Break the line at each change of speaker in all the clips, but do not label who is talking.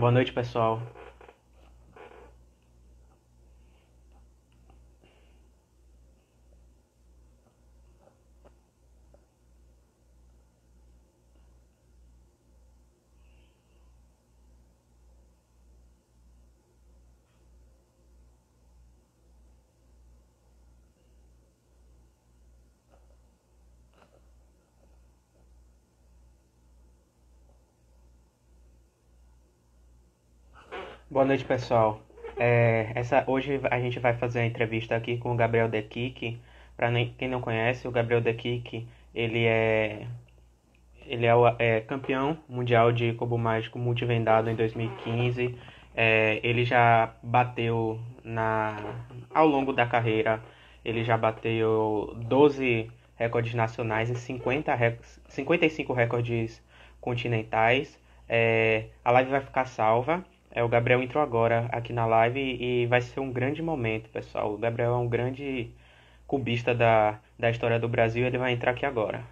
Boa noite, pessoal. Boa noite, pessoal. Hoje a gente vai fazer a entrevista aqui com o Gabriel Dekik. Para quem não conhece, o Gabriel Dekik, ele é campeão mundial de cubo mágico multivendado em 2015. Ele já bateu ao longo da carreira, ele já bateu 12 recordes nacionais e 55 recordes continentais. A live vai ficar salva. O Gabriel entrou agora aqui na live e vai ser um grande momento, pessoal. O Gabriel é um grande cubista da história do Brasil. Ele vai entrar aqui agora.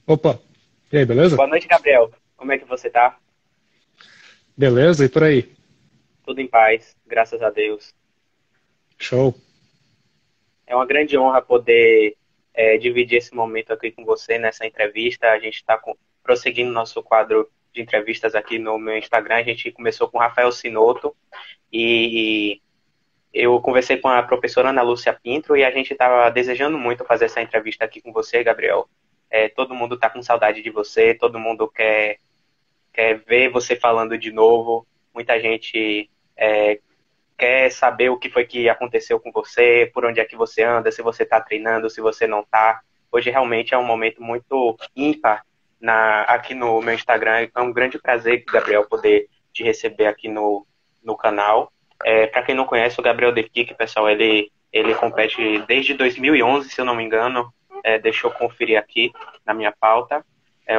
Opa, e aí, beleza?
Boa noite, Gabriel. Como é que você tá?
Beleza, e por aí?
Tudo em paz, graças a Deus.
Show.
É uma grande honra poder dividir esse momento aqui com você nessa entrevista. A gente está prosseguindo nosso quadro de entrevistas aqui no meu Instagram. A gente começou com o Rafael Sinoto e eu conversei com a professora Ana Lúcia Pinto e a gente estava desejando muito fazer essa entrevista aqui com você, Gabriel. Todo mundo está com saudade de você, todo mundo quer ver você falando de novo. Muita gente quer saber o que foi que aconteceu com você, por onde é que você anda, se você está treinando, se você não está. Hoje realmente é um momento muito ímpar aqui no meu Instagram. É um grande prazer, Gabriel, poder te receber aqui no canal. Para quem não conhece, o Gabriel Dekik, pessoal, ele compete desde 2011, se eu não me engano. Deixa eu conferir aqui na minha pauta.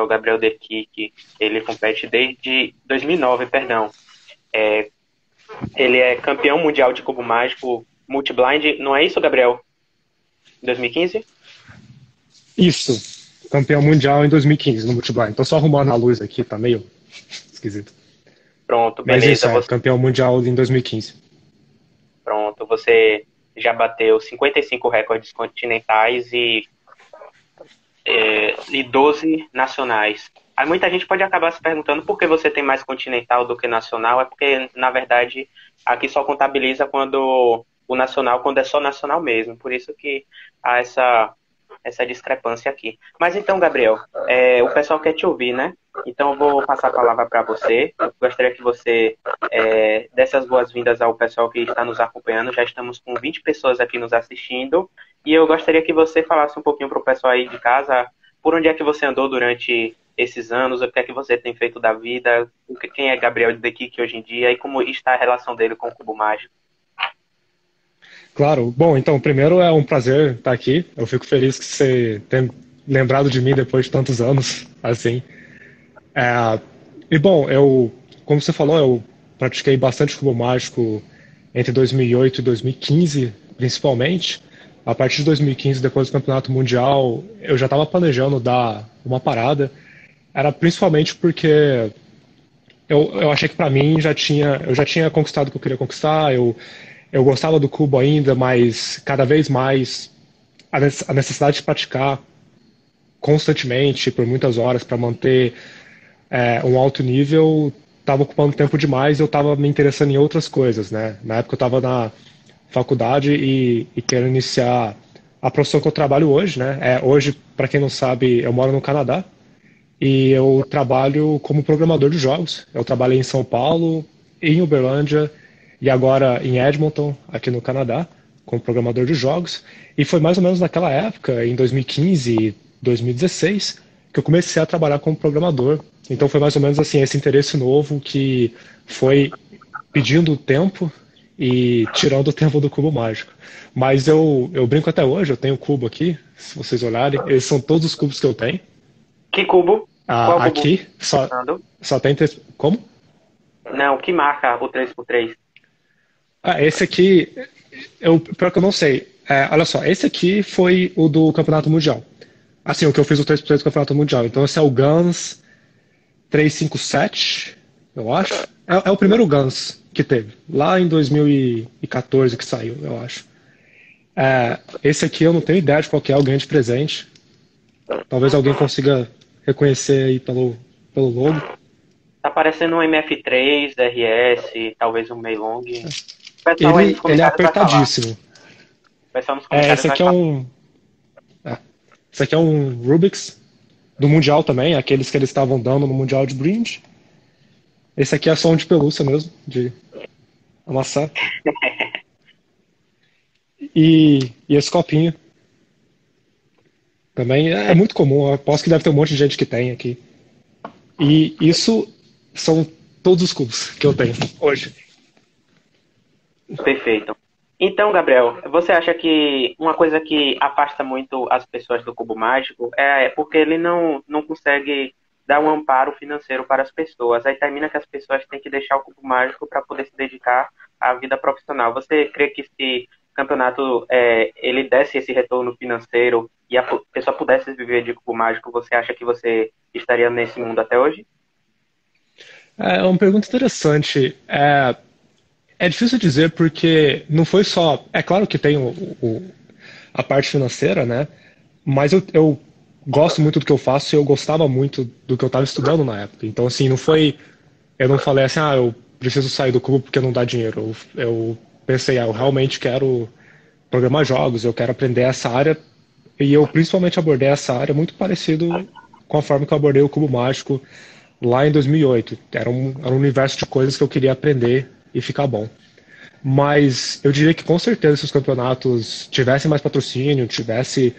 O Gabriel Dekik, ele compete desde 2009, perdão. Ele é campeão mundial de cubo mágico multiblind, não é isso, Gabriel? 2015?
Isso, campeão mundial em 2015 no Multiblind. Tô só arrumando a luz aqui, tá meio esquisito.
Pronto,
Mas isso,
beleza.
campeão mundial em 2015.
Pronto, você já bateu 55 recordes continentais e 12 nacionais. Aí muita gente pode acabar se perguntando por que você tem mais continental do que nacional. É porque, na verdade, aqui só contabiliza quando o nacional, quando é só nacional mesmo. Por isso que há essa discrepância aqui. Mas então, Gabriel, o pessoal quer te ouvir, né? Então eu vou passar a palavra para você. Eu gostaria que você desse as boas-vindas ao pessoal que está nos acompanhando. Já estamos com 20 pessoas aqui nos assistindo. E eu gostaria que você falasse um pouquinho para o pessoal aí de casa por onde é que você andou durante esses anos, o que é que você tem feito da vida, quem é Gabriel daqui que hoje em dia e como está a relação dele com o Cubo Mágico.
Claro, bom, então, primeiro é um prazer estar aqui. Eu fico feliz que você tenha lembrado de mim depois de tantos anos, assim. E bom, como você falou, eu pratiquei bastante cubo mágico entre 2008 e 2015, principalmente. A partir de 2015, depois do Campeonato Mundial, eu já estava planejando dar uma parada. Era principalmente porque eu achei que para mim eu já tinha conquistado o que eu queria conquistar. Eu gostava do cubo ainda, mas cada vez mais a necessidade de praticar constantemente por muitas horas para manter um alto nível estava ocupando tempo demais e eu estava me interessando em outras coisas, né? Na época eu estava na faculdade e quero iniciar a profissão que eu trabalho hoje, né? Hoje, para quem não sabe, eu moro no Canadá e eu trabalho como programador de jogos. Eu trabalhei em São Paulo, em Uberlândia e agora em Edmonton, aqui no Canadá, como programador de jogos. E foi mais ou menos naquela época, em 2015 e 2016, que eu comecei a trabalhar como programador. Então foi mais ou menos assim esse interesse novo que foi pedindo tempo e tirando o tempo do cubo mágico. Mas eu brinco até hoje, eu tenho o cubo aqui, se vocês olharem, esses são todos os cubos que eu tenho.
Que cubo? Qual cubo
Aqui
você está usando?
só tem três. Como?
Não, o que marca o 3x3?
Ah, esse aqui, pior que eu não sei. Olha só, esse aqui foi o do Campeonato Mundial. Assim, o que eu fiz o 3x3 do Campeonato Mundial. Então esse é o Guns 357, eu acho. É o primeiro Guns que teve, lá em 2014 que saiu, eu acho. Esse aqui eu não tenho ideia de qual que é, alguém de presente. Talvez alguém consiga reconhecer aí pelo logo.
Tá parecendo um MF3, RS, talvez um Meilong. O pessoal aí nos
Ele é
comentários vai falar.
apertadíssimo.
O pessoal nos
É,
comentários
esse
vai
aqui é
falar.
um. é, Esse aqui é um Rubik's do Mundial também, aqueles que eles estavam dando no Mundial de brinde. Esse aqui é só um de pelúcia mesmo, de amassar. E esse copinho também é muito comum. Eu aposto que deve ter um monte de gente que tem aqui. E isso são todos os cubos que eu tenho hoje.
Perfeito. Então, Gabriel, você acha que uma coisa que afasta muito as pessoas do cubo mágico é porque ele não consegue dar um amparo financeiro para as pessoas. Aí termina que as pessoas têm que deixar o cubo mágico para poder se dedicar à vida profissional. Você crê que se o campeonato ele desse esse retorno financeiro e a pessoa pudesse viver de cubo mágico, você acha que você estaria nesse mundo até hoje?
É uma pergunta interessante. É difícil dizer porque não foi só. É claro que tem a parte financeira, né? Mas eu gosto muito do que eu faço e eu gostava muito do que eu estava estudando na época. Então, assim, não foi. Eu não falei assim, eu preciso sair do clube porque não dá dinheiro. Eu pensei, eu realmente quero programar jogos, eu quero aprender essa área. E eu principalmente abordei essa área muito parecido com a forma que eu abordei o Cubo Mágico lá em 2008. Era um universo de coisas que eu queria aprender e ficar bom. Mas eu diria que com certeza se os campeonatos tivessem mais patrocínio, tivesse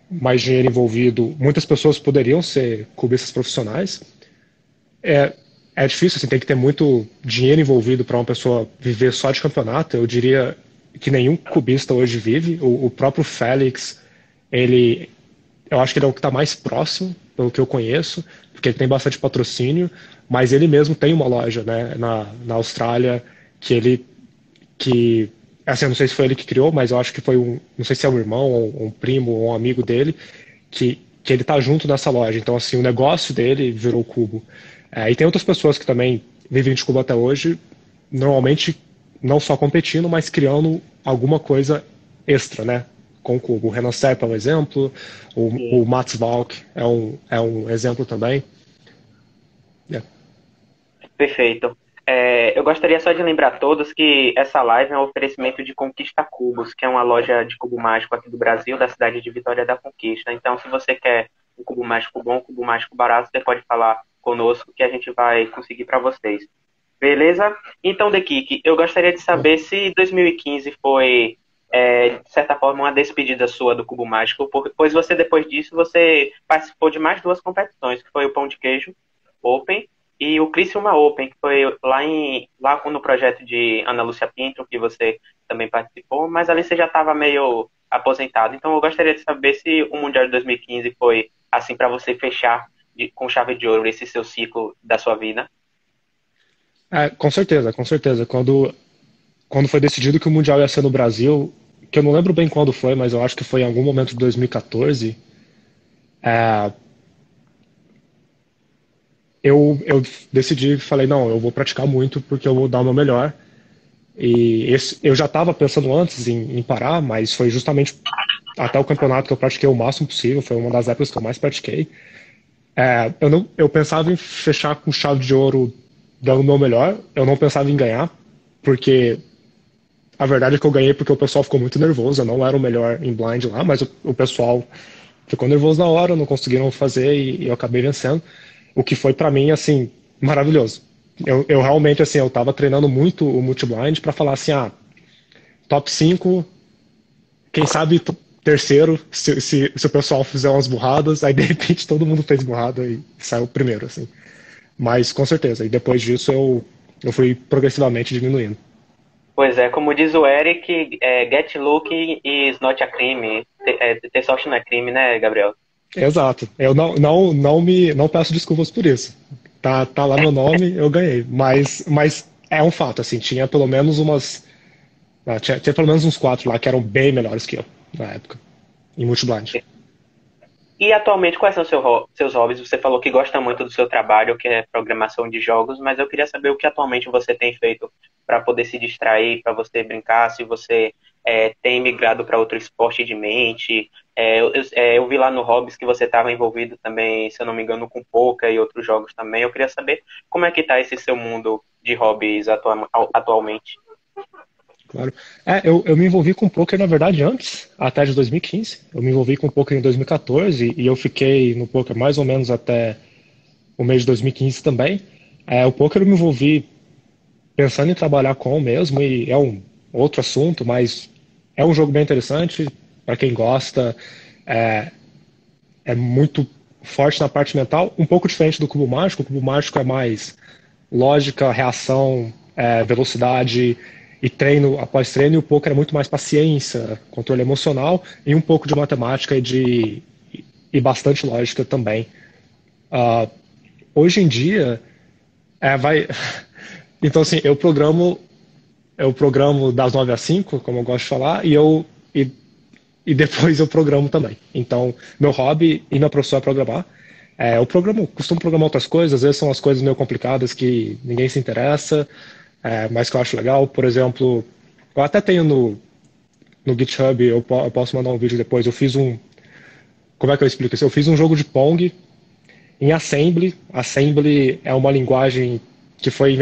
mais dinheiro envolvido, muitas pessoas poderiam ser cubistas profissionais. É, é difícil, assim, tem que ter muito dinheiro envolvido para uma pessoa viver só de campeonato. Eu diria que nenhum cubista hoje vive. O próprio Félix, ele, eu acho que ele é o que está mais próximo, pelo que eu conheço, porque ele tem bastante patrocínio, mas ele mesmo tem uma loja, né, na Austrália, que ele que assim, eu não sei se foi ele que criou, mas eu acho que foi não sei se é um irmão, ou um primo, ou um amigo dele, que ele tá junto nessa loja. Então, assim, o negócio dele virou cubo. E tem outras pessoas que também vivem de cubo até hoje, normalmente não só competindo, mas criando alguma coisa extra, né? Com o cubo. O Renan Sepp é um exemplo, o Mats Valk é um exemplo também. Yeah.
Perfeito. Eu gostaria só de lembrar a todos que essa live é um oferecimento de Conquista Cubos, que é uma loja de cubo mágico aqui do Brasil, da cidade de Vitória da Conquista. Então, se você quer um cubo mágico bom, um cubo mágico barato, você pode falar conosco que a gente vai conseguir para vocês. Beleza? Então, The Kik, eu gostaria de saber se 2015 foi, de certa forma, uma despedida sua do cubo mágico, pois você, depois disso, você participou de mais duas competições, que foi o Pão de Queijo Open e o Criciúma Open, que foi lá no projeto de Ana Lúcia Pinto, que você também participou, mas ali você já estava meio aposentado. Então eu gostaria de saber se o Mundial de 2015 foi assim para você fechar com chave de ouro esse seu ciclo da sua vida.
Com certeza, com certeza. Quando foi decidido que o Mundial ia ser no Brasil, que eu não lembro bem quando foi, mas eu acho que foi em algum momento de 2014, é, eu decidi, falei, não, eu vou praticar muito porque eu vou dar o meu melhor. Eu já estava pensando antes em parar, mas foi justamente até o campeonato que eu pratiquei o máximo possível, foi uma das épocas que eu mais pratiquei. Eu pensava em fechar com chave de ouro dando o meu melhor, eu não pensava em ganhar, porque a verdade é que eu ganhei porque o pessoal ficou muito nervoso, eu não era o melhor em blind lá, mas o pessoal ficou nervoso na hora, não conseguiram fazer e eu acabei vencendo, o que foi pra mim, assim, maravilhoso. Eu realmente, assim, eu tava treinando muito o multi-blind pra falar assim, top 5, quem sabe terceiro, se o pessoal fizer umas burradas, aí de repente todo mundo fez burrada e saiu primeiro, assim. Mas com certeza, e depois disso eu fui progressivamente diminuindo.
Pois é, como diz o Eric, get lucky is not a crime. Ter sorte não é crime, né, Gabriel?
Exato. Eu não peço desculpas por isso. tá lá meu nome, eu ganhei. Mas é um fato, assim, tinha pelo menos tinha pelo menos uns quatro lá que eram bem melhores que eu na época, em multiblind.
E atualmente, quais são seus hobbies? Você falou que gosta muito do seu trabalho, que é programação de jogos, mas eu queria saber o que atualmente você tem feito para poder se distrair, para você brincar, se você tem migrado para outro esporte de mente. Eu vi lá no Hobbies que você estava envolvido também, se eu não me engano, com poker e outros jogos também. Eu queria saber como é que está esse seu mundo de hobbies atualmente.
Claro. Eu me envolvi com poker, na verdade, antes, até de 2015. Eu me envolvi com poker em 2014 e eu fiquei no poker mais ou menos até o mês de 2015 também. O poker eu me envolvi pensando em trabalhar com mesmo, e é um outro assunto, mas é um jogo bem interessante para quem gosta. É, é muito forte na parte mental, um pouco diferente do cubo mágico. O cubo mágico é mais lógica, reação, velocidade e treino após treino, e o poker é muito mais paciência, controle emocional e um pouco de matemática e bastante lógica também. Uh, Hoje em dia, vai. Então, assim, eu programo das 9 às 5, como eu gosto de falar, e depois eu programo também. Então, meu hobby e minha profissão é programar. Costumo programar outras coisas, às vezes são as coisas meio complicadas que ninguém se interessa, mas que eu acho legal. Por exemplo, eu até tenho no GitHub, eu posso mandar um vídeo depois. Eu fiz um. Como é que eu explico isso? Eu fiz um jogo de Pong em Assembly. Assembly é uma linguagem que foi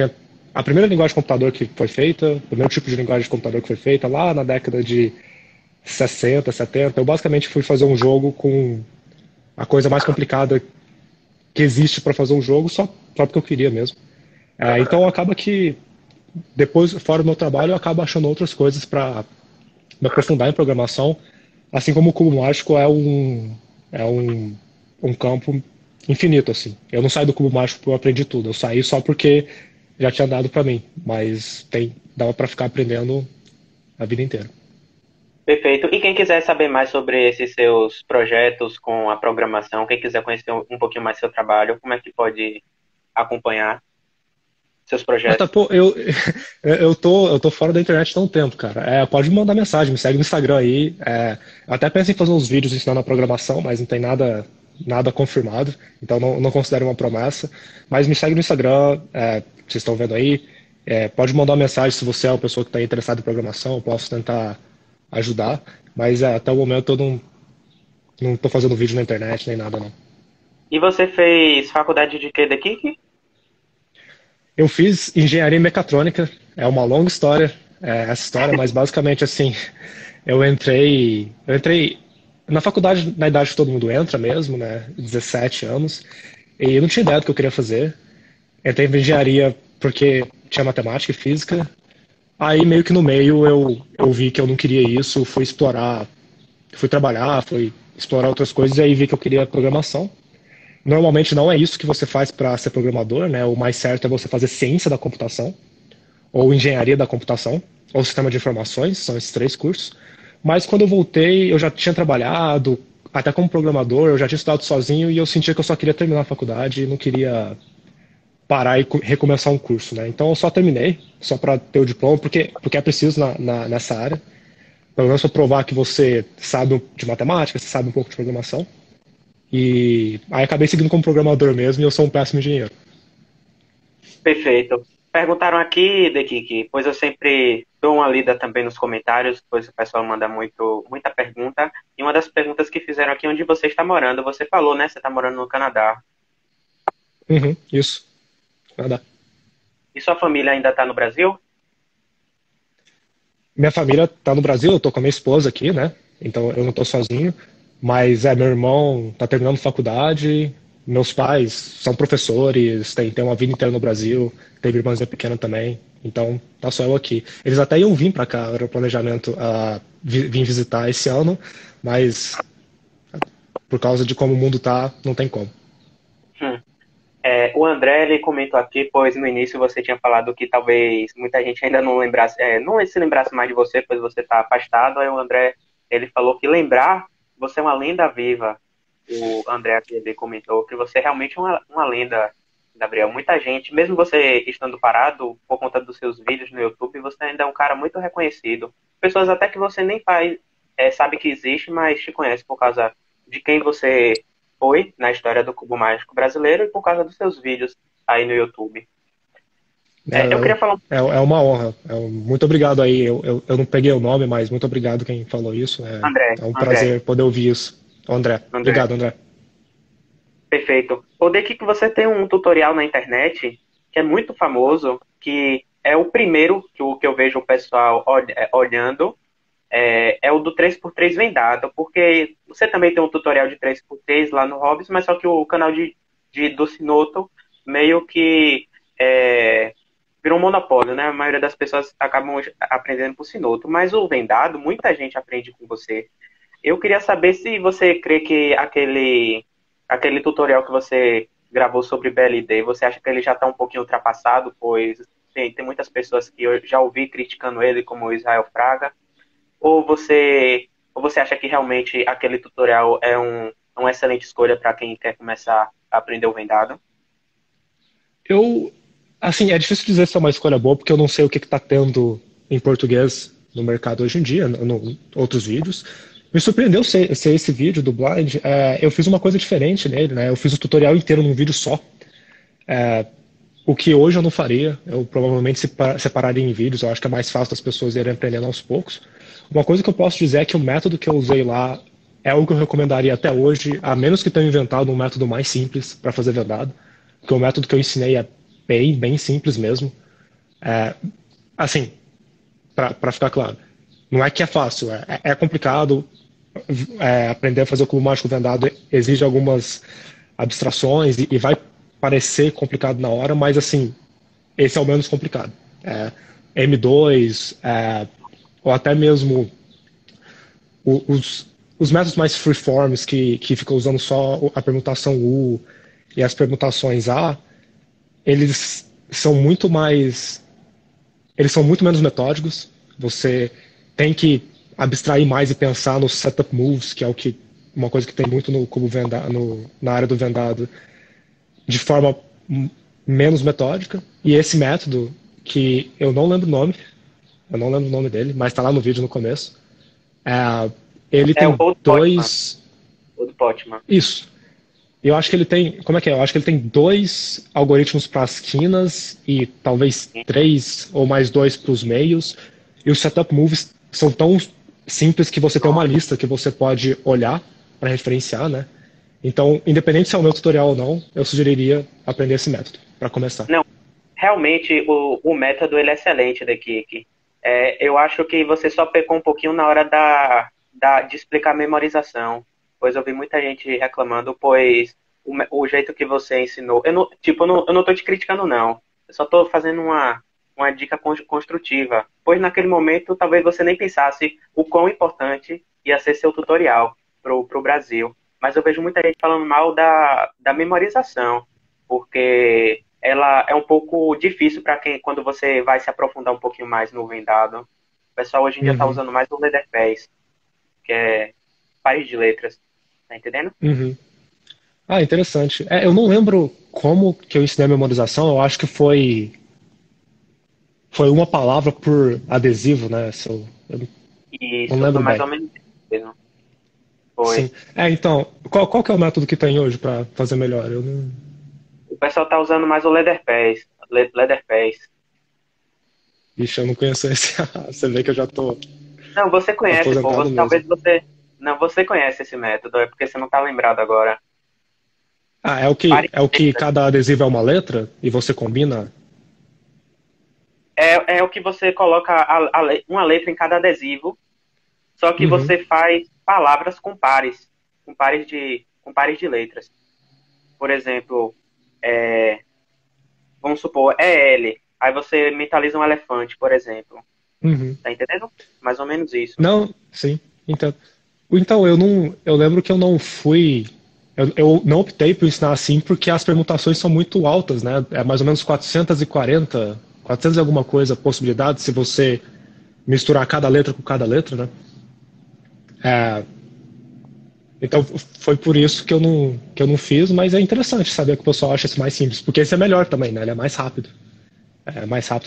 a primeira linguagem de computador que foi feita, o primeiro tipo de linguagem de computador que foi feita lá na década de 60, 70. Eu basicamente fui fazer um jogo com a coisa mais complicada que existe para fazer um jogo, só porque eu queria mesmo. Então acaba que depois, fora do meu trabalho, eu acabo achando outras coisas para me aprofundar em programação, assim como o cubo mágico é um campo infinito, assim. Eu não saio do cubo mágico porque eu aprendi tudo, eu saí só porque já tinha dado para mim, mas dava para ficar aprendendo a vida inteira.
Perfeito. E quem quiser saber mais sobre esses seus projetos com a programação, quem quiser conhecer um pouquinho mais seu trabalho, como é que pode acompanhar seus
Tá,
projetos?
pô, eu tô fora da internet há um tempo, cara. Pode me mandar mensagem, me segue no Instagram aí. Eu até pensei em fazer uns vídeos ensinando a programação, mas não tem nada confirmado, então não considero uma promessa. Mas me segue no Instagram, vocês estão vendo aí. Pode mandar uma mensagem se você é uma pessoa que está interessada em programação, eu posso tentar ajudar. Mas até o momento eu não tô fazendo vídeo na internet nem nada, não.
E você fez faculdade de quê daqui?
Eu fiz engenharia mecatrônica, é uma longa história, essa história, mas basicamente assim, eu entrei na faculdade na idade que todo mundo entra mesmo, né, 17 anos, e eu não tinha ideia do que eu queria fazer. Entrei em engenharia porque tinha matemática e física. Aí meio que no meio eu vi que eu não queria isso, fui trabalhar, fui explorar outras coisas e aí vi que eu queria programação. Normalmente não é isso que você faz para ser programador, né? O mais certo é você fazer ciência da computação, ou engenharia da computação, ou sistema de informações, são esses três cursos. Mas quando eu voltei, eu já tinha trabalhado, até como programador, eu já tinha estudado sozinho e eu sentia que eu só queria terminar a faculdade e não queria parar e recomeçar um curso, né? Então eu só terminei, só para ter o diploma, porque é preciso nessa área. Pelo menos para provar que você sabe de matemática, você sabe um pouco de programação. E aí acabei seguindo como programador mesmo e eu sou um péssimo engenheiro.
Perfeito. Perguntaram aqui, Dekiki, pois eu sempre dou uma lida também nos comentários, pois o pessoal manda muita pergunta. E uma das perguntas que fizeram aqui, onde você está morando? Você falou, né? Você está morando no Canadá.
Uhum, isso. Nada.
E sua família ainda está no Brasil?
Minha família tá no Brasil, eu tô com a minha esposa aqui, né? Então eu não tô sozinho. Mas meu irmão tá terminando faculdade, meus pais são professores, tem uma vida inteira no Brasil, teve irmãzinha pequena também. Então tá só eu aqui. Eles até iam vir pra cá, era o planejamento, vir visitar esse ano, mas por causa de como o mundo tá, não tem como.
Hum. O André, ele comentou aqui, pois no início você tinha falado que talvez muita gente ainda não lembrasse, não se lembrasse mais de você, pois você está afastado. Aí o André, ele falou que lembrar, você é uma lenda viva. O André aqui ele comentou que você é realmente uma lenda. Gabriel, muita gente, mesmo você estando parado por conta dos seus vídeos no YouTube, você ainda é um cara muito reconhecido. Pessoas até que você nem faz, sabe que existe, mas te conhece por causa de quem você foi na história do Cubo Mágico brasileiro e por causa dos seus vídeos aí no YouTube. Eu queria falar
É uma honra. Muito obrigado aí. Eu não peguei o nome, mas muito obrigado quem falou isso. É um
André,
prazer poder ouvir isso. André.
André,
Obrigado, André.
perfeito. Poder que você tem um tutorial na internet que é muito famoso, que é o primeiro que eu vejo o pessoal olhando, é o do 3x3 vendado, porque você também tem um tutorial de 3x3 lá no Hobbies, mas só que o canal do Sinoto meio que é, virou um monopólio, né? A maioria das pessoas acabam aprendendo por Sinoto, mas o vendado, muita gente aprende com você. Eu queria saber se você crê que aquele tutorial que você gravou sobre BLD, você acha que ele já está um pouquinho ultrapassado, pois tem muitas pessoas que eu já ouvi criticando ele, como o Israel Fraga, ou você acha que realmente aquele tutorial é uma excelente escolha para quem quer começar a aprender o vendado?
Eu, assim, é difícil dizer se é uma escolha boa, porque eu não sei o que está tendo em português no mercado hoje em dia, outros vídeos. Me surpreendeu ser esse vídeo do Blind. Eu fiz uma coisa diferente nele, né? Eu fiz o tutorial inteiro num vídeo só. O que hoje eu não faria, eu provavelmente separaria em vídeos, eu acho que é mais fácil das pessoas irem aprendendo aos poucos. Uma coisa que eu posso dizer é que o método que eu usei lá é o que eu recomendaria até hoje, a menos que tenham inventado um método mais simples para fazer vendado, porque o método que eu ensinei é bem simples mesmo. Assim, para ficar claro, não é que é fácil, é complicado. Aprender a fazer o cubo mágico vendado exige algumas abstrações e vai parecer complicado na hora, mas assim, esse é o menos complicado. M2, ou até mesmo os métodos mais freeforms que ficam usando só a permutação U e as permutações A, eles são muito mais. Eles são muito menos metódicos. Você tem que abstrair mais e pensar nos setup moves, que é uma coisa que tem muito no cubo vendado, na área do vendado, de forma menos metódica. E esse método, que eu não lembro o nome dele, mas está lá no vídeo no começo. Ele
É o
tem
Old Potman.
dois.
Old Potman.
Isso. Eu acho que ele tem. Como é que é? Eu acho que ele tem dois algoritmos para as quinas e talvez três ou mais dois para os meios. E os setup moves são tão simples que você tem uma lista que você pode olhar para referenciar, né? Então, independente se é o meu tutorial ou não, eu sugeriria aprender esse método para começar.
Não, realmente o método ele é excelente da Kik. Eu acho que você só pecou um pouquinho na hora de explicar a memorização, pois eu vi muita gente reclamando, pois o jeito que você ensinou, eu não tô te criticando não, eu só tô fazendo uma dica construtiva, pois naquele momento talvez você nem pensasse o quão importante ia ser seu tutorial pro Brasil, mas eu vejo muita gente falando mal da memorização, porque ela é um pouco difícil para quando você vai se aprofundar um pouquinho mais no vendado. O pessoal hoje em dia está
Uhum,
usando mais o Leatherface, que é pares de letras. Tá entendendo?
uhum. Ah, interessante. Eu não lembro como que eu ensinei a memorização, eu acho que foi uma palavra por adesivo, né? Eu
E
não
isso foi
lembro
mais
bem.
ou menos isso mesmo.
Sim.
Foi.
Então, qual que é o método que tem hoje para fazer melhor? Eu não...
O pessoal tá usando mais o Leatherface. Leatherface.
Ixi, eu não conheço esse. Você vê que eu já tô
Não, você conhece, pô.
aposentado mesmo.
Talvez você. Não, você conhece esse método, é porque você não tá lembrado agora.
Ah,
Pares
é o
de
que
letras.
cada adesivo é uma letra e você combina?
É o que você coloca uma letra em cada adesivo, só que
Uhum,
você faz palavras com pares de letras. Por exemplo, é, vamos supor, é L. Aí você mentaliza um elefante, por exemplo.
uhum.
Tá entendendo? Mais ou menos isso.
Não, sim. Então eu não, eu lembro que eu não fui, eu não optei por ensinar assim porque as permutações são muito altas, né? É mais ou menos 440, 400 e alguma coisa possibilidades se você misturar cada letra com cada letra, né? É, Então foi por isso que eu não fiz, mas é interessante saber que o pessoal acha isso mais simples, porque esse é melhor também, né? Ele é mais rápido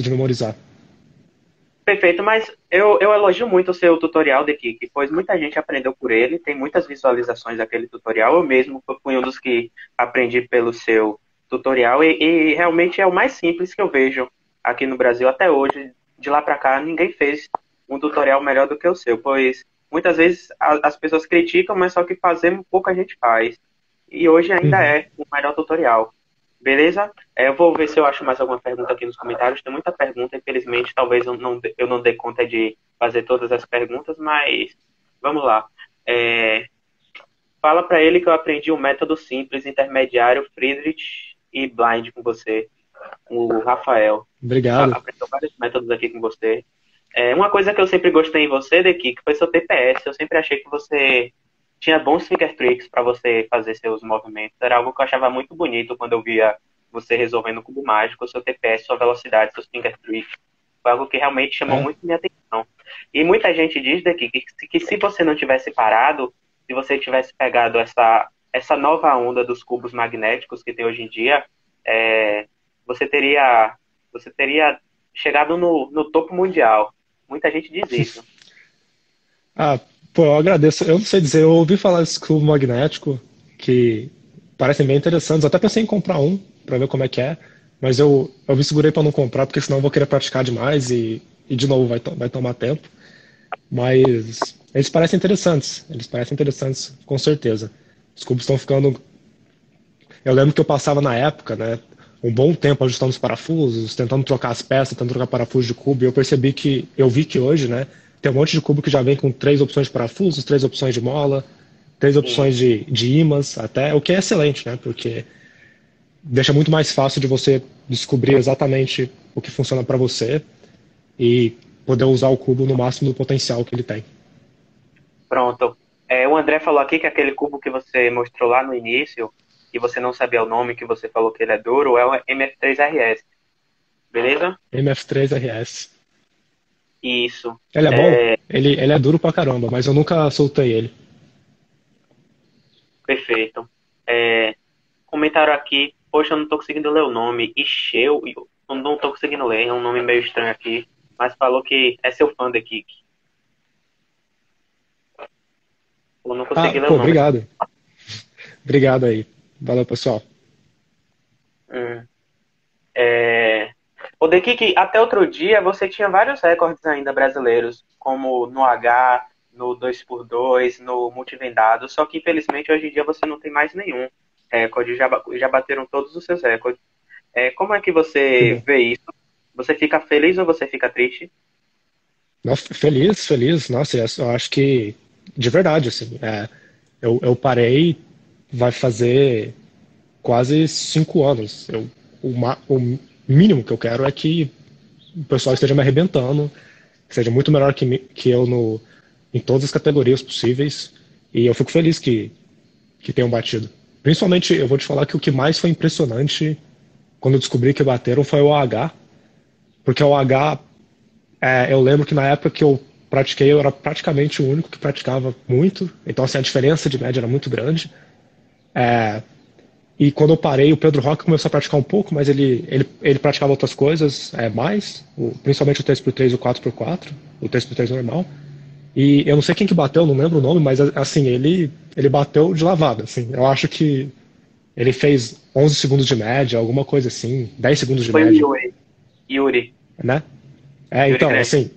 de memorizar.
Perfeito, mas eu elogio muito o seu tutorial de Kik, pois muita gente aprendeu por ele, tem muitas visualizações daquele tutorial. Eu mesmo fui um dos que aprendi pelo seu tutorial e realmente é o mais simples que eu vejo aqui no Brasil até hoje. De lá para cá, ninguém fez um tutorial melhor do que o seu, pois muitas vezes as pessoas criticam, mas só que fazemos pouca gente faz. E hoje ainda
Uhum.
é o melhor tutorial. Beleza? Eu vou ver se eu acho mais alguma pergunta aqui nos comentários. Tem muita pergunta, infelizmente, talvez eu não dê conta de fazer todas as perguntas, mas vamos lá. É, fala para ele que eu aprendi um método simples, intermediário, Friedrich e Blind com você, o Rafael.
Obrigado.
Aprendeu vários métodos aqui com você. Uma coisa que eu sempre gostei em você, Daqui, que foi seu TPS. Eu sempre achei que você tinha bons finger tricks para você fazer seus movimentos. Era algo que eu achava muito bonito quando eu via você resolvendo o cubo mágico, seu TPS, sua velocidade, seus finger tricks. Foi algo que realmente chamou
É.
muito minha atenção. E muita gente diz daqui que se você não tivesse parado, se você tivesse pegado essa nova onda dos cubos magnéticos que tem hoje em dia, é, você teria você teria chegado no topo mundial. Muita gente diz isso.
Ah, pô, eu agradeço. Eu não sei dizer, eu ouvi falar desse cubo magnético, que parecem bem interessantes. Eu até pensei em comprar um, pra ver como é que é, mas eu me segurei pra não comprar, porque senão eu vou querer praticar demais e de novo, vai tomar tempo. Mas eles parecem interessantes, com certeza. Os cubos estão ficando. Eu lembro que eu passava na época, né, um bom tempo ajustando os parafusos, tentando trocar as peças, tentando trocar parafusos de cubo, e eu vi que hoje, né, tem um monte de cubo que já vem com três opções de parafusos, três opções de mola, três
Sim.
opções de ímãs, até, o que é excelente, né, porque deixa muito mais fácil de você descobrir exatamente o que funciona para você e poder usar o cubo no máximo do potencial que ele tem.
Pronto. O André falou aqui que aquele cubo que você mostrou lá no início, que você não sabia o nome, que você falou que ele é duro, é o MF3RS. Beleza?
MF3RS.
Isso.
Ele é bom? Ele é duro pra caramba, mas eu nunca soltei ele.
Perfeito. É, comentaram aqui, poxa, eu não tô conseguindo ler o nome. Isheu, eu não tô conseguindo ler, é um nome meio estranho aqui, mas falou que é seu fã de Kik. Eu não
Ah,
consegui ler o
pô,
nome.
obrigado. Obrigado aí. Valeu, pessoal.
Hum. É... O de Kik, até outro dia você tinha vários recordes ainda brasileiros, como no H, no 2x2, no multivendado, só que infelizmente hoje em dia você não tem mais nenhum recorde, já bateram todos os seus recordes. Como é que
Que
você
bom.
vê isso? Você fica feliz ou você fica triste?
Nossa, feliz, feliz. Nossa, eu acho que, de verdade, assim, eu parei, vai fazer quase 5 anos. O mínimo que eu quero é que o pessoal esteja me arrebentando, que seja muito melhor que eu em todas as categorias possíveis. E eu fico feliz que tenham batido. Principalmente, eu vou te falar que o que mais foi impressionante quando eu descobri que bateram foi o H, porque o H, eu lembro que na época que eu pratiquei, eu era praticamente o único que praticava muito, então assim, a diferença de média era muito grande. E quando eu parei, o Pedro Roca começou a praticar um pouco, mas ele praticava outras coisas mais, principalmente o 3x3 e o 4x4, o 3x3 normal. E eu não sei quem que bateu, não lembro o nome, mas assim, ele bateu de lavada, assim. Eu acho que ele fez 11 segundos de média, alguma coisa assim, 10 segundos de
Foi o
média,
Yuri. Yuri.
né?
Yuri
Então,
Grande.
assim,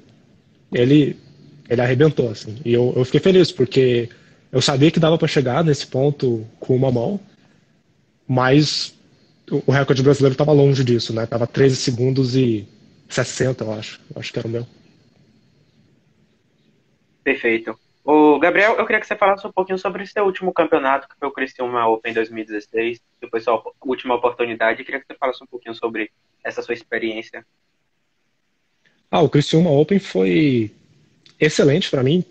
ele, ele arrebentou, assim. E eu fiquei feliz, porque eu sabia que dava para chegar nesse ponto com uma mão, mas o recorde brasileiro estava longe disso, né? Tava 13 segundos e 60, eu acho. Eu acho que era o meu.
Perfeito. O Gabriel, eu queria que você falasse um pouquinho sobre o seu último campeonato, que foi o Criciúma Open 2016, que foi sua última oportunidade. Eu queria que você falasse um pouquinho sobre essa sua experiência.
Ah, o Criciúma Open foi excelente para mim,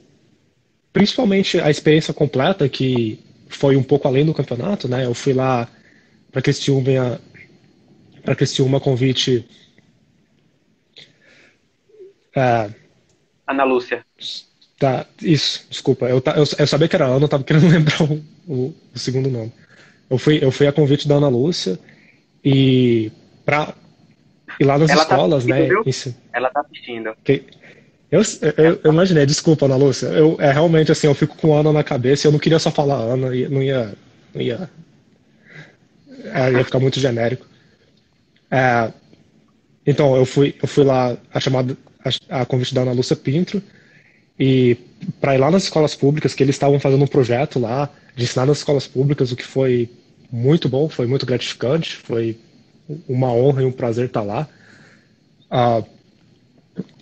principalmente a experiência completa, que foi um pouco além do campeonato, né? Eu fui lá para Criciúma convite. é,
Ana Lúcia.
Tá, isso, desculpa. Eu sabia que era Ana, eu tava querendo lembrar o segundo nome. Eu fui a convite da Ana Lúcia e pra ir lá nas
Ela tá
escolas,
assistindo,
né?
viu? Ela tá assistindo.
Que, eu,
Ela
eu imaginei, desculpa, Ana Lúcia. Realmente assim, eu fico com Ana na cabeça e eu não queria só falar Ana, não ia, ia ficar muito genérico. É, então, eu fui lá a convite da Ana Lúcia Pinto e para ir lá nas escolas públicas, que eles estavam fazendo um projeto lá de ensinar nas escolas públicas, o que foi muito bom, foi muito gratificante, foi uma honra e um prazer estar lá. Ah,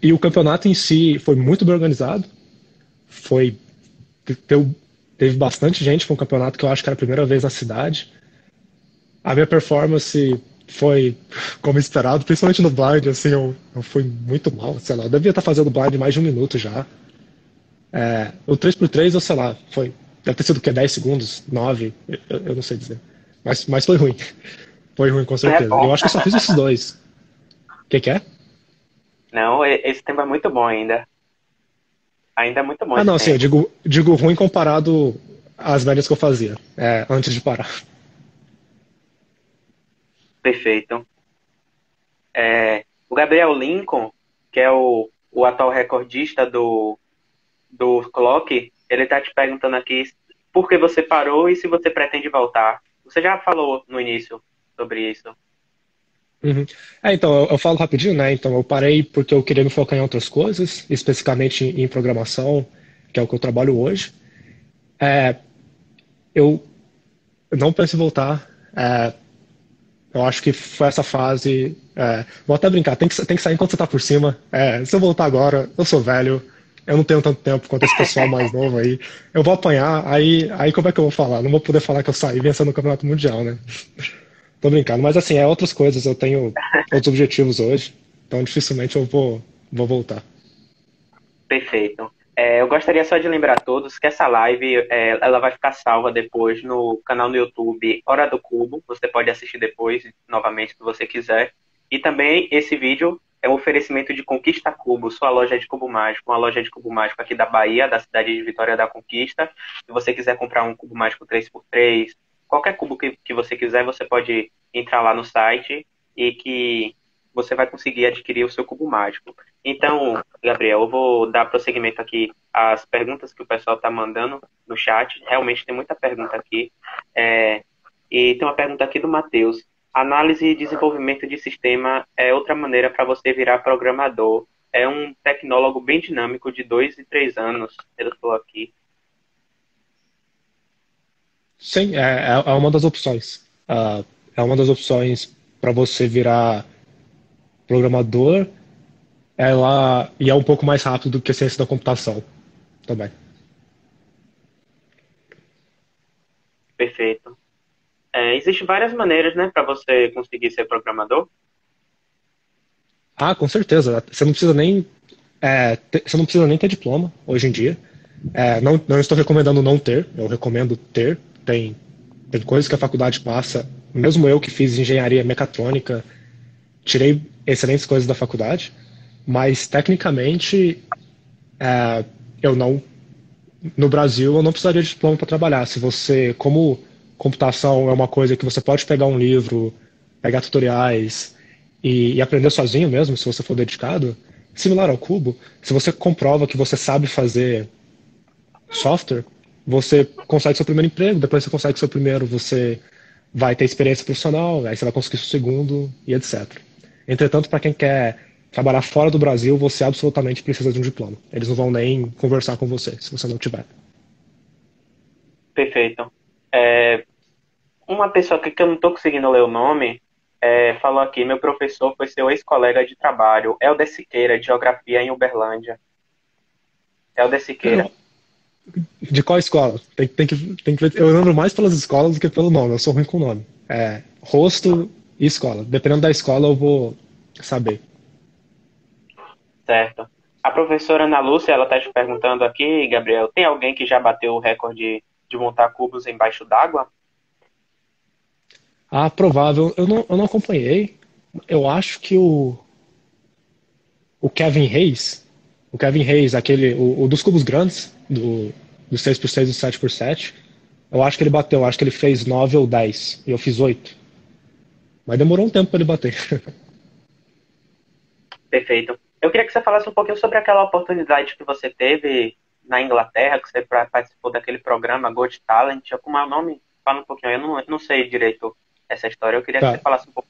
e o campeonato em si foi muito bem organizado, foi teve, teve bastante gente para um campeonato que eu acho que era a primeira vez na cidade. A minha performance foi como esperado, principalmente no blind, assim, eu fui muito mal, sei lá, eu devia estar fazendo blind mais de um minuto já. O 3x3, eu sei lá, deve ter sido o quê? 10 segundos? 9? Eu não sei dizer. Mas foi ruim. Foi ruim, com
é
certeza.
bom.
Eu acho que eu só fiz esses dois. O que é?
Não, esse tempo é muito bom ainda. Ainda é muito bom
Ah,
esse
não, assim, eu
tempo.
digo ruim comparado às médias que eu fazia, antes de parar.
Perfeito. O Gabriel Lincoln, que é o atual recordista do Clock, ele tá te perguntando aqui por que você parou e se você pretende voltar. Você já falou no início sobre isso.
Uhum. Então, eu falo rapidinho, né? Então, eu parei porque eu queria me focar em outras coisas, especificamente em programação, que é o que eu trabalho hoje. É, eu não penso em voltar. Eu acho que foi essa fase. Vou até brincar, tem que sair enquanto você tá por cima. Se eu voltar agora, eu sou velho, eu não tenho tanto tempo quanto esse pessoal mais novo aí. Eu vou apanhar, aí como é que eu vou falar? Não vou poder falar que eu saí vencendo o Campeonato Mundial, né? Tô brincando, mas assim, é outras coisas, eu tenho outros objetivos hoje, então dificilmente eu vou voltar.
Perfeito. Eu gostaria só de lembrar a todos que essa live ela vai ficar salva depois no canal no YouTube Hora do Cubo. Você pode assistir depois, novamente, se você quiser. E também esse vídeo é um oferecimento de Conquista Cubo, sua loja de cubo mágico, uma loja de cubo mágico aqui da Bahia, da cidade de Vitória da Conquista. Se você quiser comprar um cubo mágico 3x3, qualquer cubo que você quiser, você pode entrar lá no site e que você vai conseguir adquirir o seu cubo mágico. Então, Gabriel, eu vou dar prosseguimento aqui às perguntas que o pessoal está mandando no chat. Realmente tem muita pergunta aqui. É, e tem uma pergunta aqui do Matheus. Análise e desenvolvimento de sistema é outra maneira para você virar programador. É um tecnólogo bem dinâmico de 2 e 3 anos. Eu estou aqui.
Sim, é uma das opções. É uma das opções para você virar programador, e é um pouco mais rápido do que a ciência da computação também.
Perfeito. Existem várias maneiras, né, para você conseguir ser programador.
Ah, com certeza. Você não precisa nem ter diploma hoje em dia. Não estou recomendando não ter, eu recomendo ter. Tem coisas que a faculdade passa. Mesmo eu que fiz engenharia mecatrônica, tirei excelentes coisas da faculdade, mas tecnicamente eu não. No Brasil, eu não precisaria de diploma para trabalhar. Se você, como computação é uma coisa que você pode pegar um livro, pegar tutoriais e aprender sozinho mesmo, se você for dedicado, similar ao Cubo, se você comprova que você sabe fazer software, você consegue seu primeiro emprego, depois você consegue seu primeiro, você vai ter experiência profissional, aí você vai conseguir seu segundo e etc. Entretanto, para quem quer trabalhar fora do Brasil, você absolutamente precisa de um diploma. Eles não vão nem conversar com você se você não tiver.
Perfeito. Uma pessoa aqui que eu não estou conseguindo ler o nome falou aqui, meu professor foi seu ex-colega de trabalho, Helder Siqueira, de Geografia em Uberlândia. Helder Siqueira.
Eu, de qual escola? Tem que ver. Eu lembro mais pelas escolas do que pelo nome. Eu sou ruim com o nome. Rosto e escola. Dependendo da escola, eu vou saber.
Certo. A professora Ana Lúcia, ela está te perguntando aqui, Gabriel, tem alguém que já bateu o recorde de montar cubos embaixo d'água?
Ah, provável. Eu não acompanhei. Eu acho que o Kevin Hayes, O Kevin Hayes, o dos cubos grandes, do 6x6 e do 7x7, eu acho que ele bateu, eu acho que ele fez 9 ou 10, e eu fiz 8. Mas demorou um tempo para ele bater.
Perfeito. Eu queria que você falasse um pouquinho sobre aquela oportunidade que você teve na Inglaterra, que você participou daquele programa Got Talent. Como é o nome? Fala um pouquinho. Eu não sei direito essa história. Eu queria que você
Tá,
falasse um pouco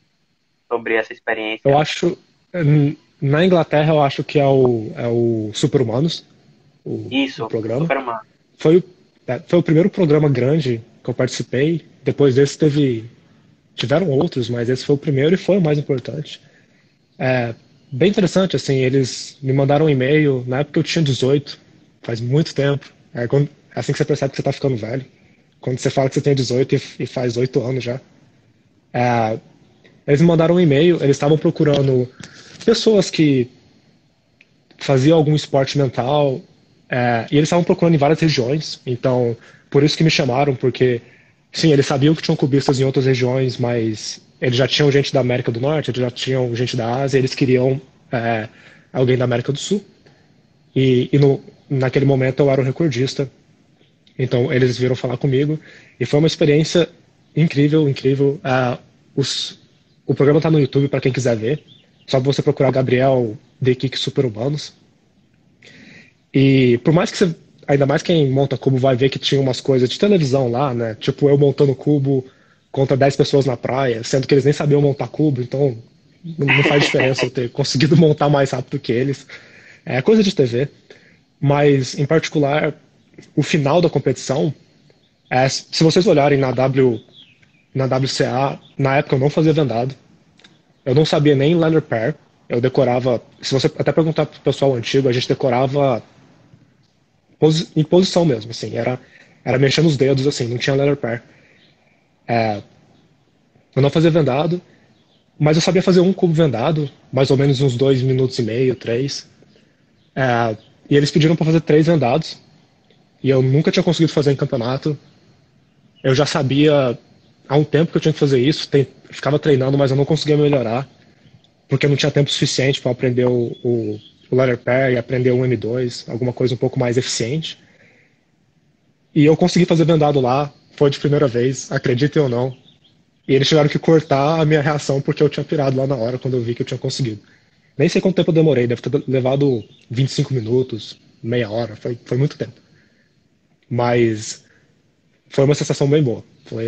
sobre essa
eu
experiência.
acho, na Inglaterra eu acho que é o Super-Humanos, o
Isso,
programa.
Superman.
Foi, foi o primeiro programa grande que eu participei. Depois desse tiveram outros, mas esse foi o primeiro e foi o mais importante. É bem interessante, assim, eles me mandaram um e-mail, na época eu tinha 18, faz muito tempo. É assim que você percebe que você tá ficando velho. Quando você fala que você tem 18 e faz 8 anos já. É, eles me mandaram um e-mail, eles estavam procurando pessoas que faziam algum esporte mental, e eles estavam procurando em várias regiões, então por isso que me chamaram, porque sim, eles sabiam que tinham cubistas em outras regiões, mas eles já tinham gente da América do Norte, eles já tinham gente da Ásia, eles queriam alguém da América do Sul, naquele momento eu era o recordista, então eles vieram falar comigo, e foi uma experiência incrível, incrível. O programa está no YouTube para quem quiser ver, só você procurar Gabriel The Kick Super-Humanos. E por mais que você, ainda mais quem monta cubo vai ver que tinha umas coisas de televisão lá, né? Tipo eu montando cubo contra 10 pessoas na praia, sendo que eles nem sabiam montar cubo, então não faz diferença eu ter conseguido montar mais rápido que eles. É coisa de TV, mas em particular o final da competição, se vocês olharem na WCA, na época eu não fazia vendado, eu não sabia nem letter pair, eu decorava, se você até perguntar pro pessoal antigo, a gente decorava em posição mesmo, assim, era mexendo os dedos, assim, não tinha letter pair. Eu não fazia vendado, mas eu sabia fazer um cubo vendado, mais ou menos uns 2 minutos e meio, 3. E eles pediram para fazer 3 vendados, e eu nunca tinha conseguido fazer em campeonato. Eu já sabia há um tempo que eu tinha que fazer isso, ficava treinando, mas eu não conseguia melhorar, porque eu não tinha tempo suficiente para aprender o letter pair e aprender o M2, alguma coisa um pouco mais eficiente. E eu consegui fazer vendado lá, foi de primeira vez, acreditem ou não. E eles tiveram que cortar a minha reação porque eu tinha pirado lá na hora quando eu vi que eu tinha conseguido. Nem sei quanto tempo eu demorei, deve ter levado 25 minutos, meia hora, foi muito tempo. Mas foi uma sensação bem boa.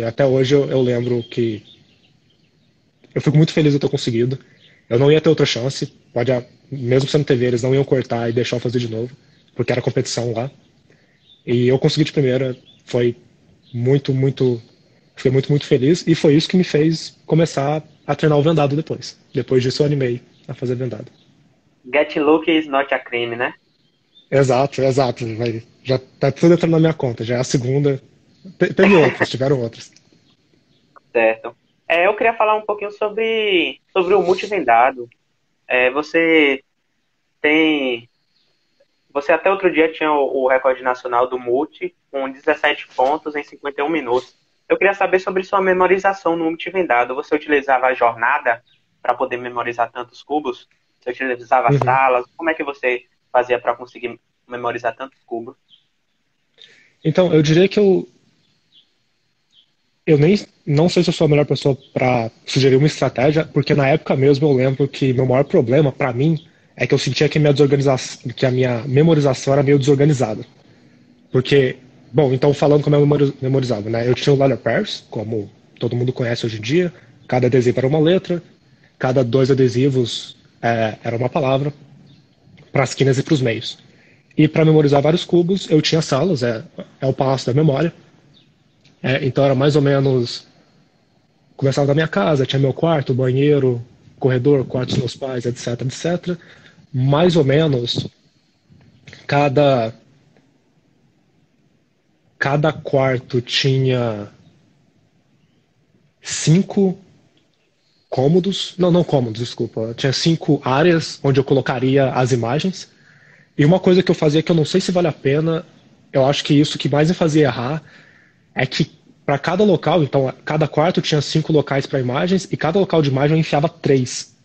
Até hoje eu lembro que eu fico muito feliz de eu ter conseguido. Eu não ia ter outra chance, mesmo sendo TV, eles não iam cortar e deixar eu fazer de novo, porque era competição lá. E eu consegui de primeira, foi muito, muito. Fiquei muito, muito feliz. E foi isso que me fez começar a treinar o vendado depois. Depois disso eu animei a fazer vendado.
Get lucky is not a crime, né?
Exato, exato. Já tá tudo entrando na minha conta. Já é a segunda. Teve outras, tiveram outras.
Certo. Eu queria falar um pouquinho sobre o multivendado. Você tem. Você até outro dia tinha o recorde nacional do multi, com 17 pontos em 51 minutos. Eu queria saber sobre sua memorização no multivendado. Você utilizava a jornada para poder memorizar tantos cubos? Você utilizava
Uhum.
salas? Como é que você fazia para conseguir memorizar tantos cubos?
Então, eu diria que eu nem não sei se eu sou a melhor pessoa para sugerir uma estratégia, porque na época mesmo eu lembro que meu maior problema para mim é que eu sentia que a minha memorização era meio desorganizada. Porque, bom, então falando como eu memorizava, né? Eu tinha o letter pairs, como todo mundo conhece hoje em dia, cada adesivo era uma letra, cada 2 adesivos era uma palavra, para as quinas e para os meios. E para memorizar vários cubos, eu tinha salas, é o palácio da memória. Então era mais ou menos. Começava da minha casa, tinha meu quarto, banheiro, corredor, quarto dos meus pais, etc, etc. Mais ou menos, cada, cada quarto tinha 5 cômodos. Não, não cômodos, desculpa. Tinha 5 áreas onde eu colocaria as imagens. E uma coisa que eu fazia que eu não sei se vale a pena, eu acho que isso que mais me fazia errar é que para cada local, então cada quarto tinha 5 locais para imagens e cada local de imagem eu enfiava 3,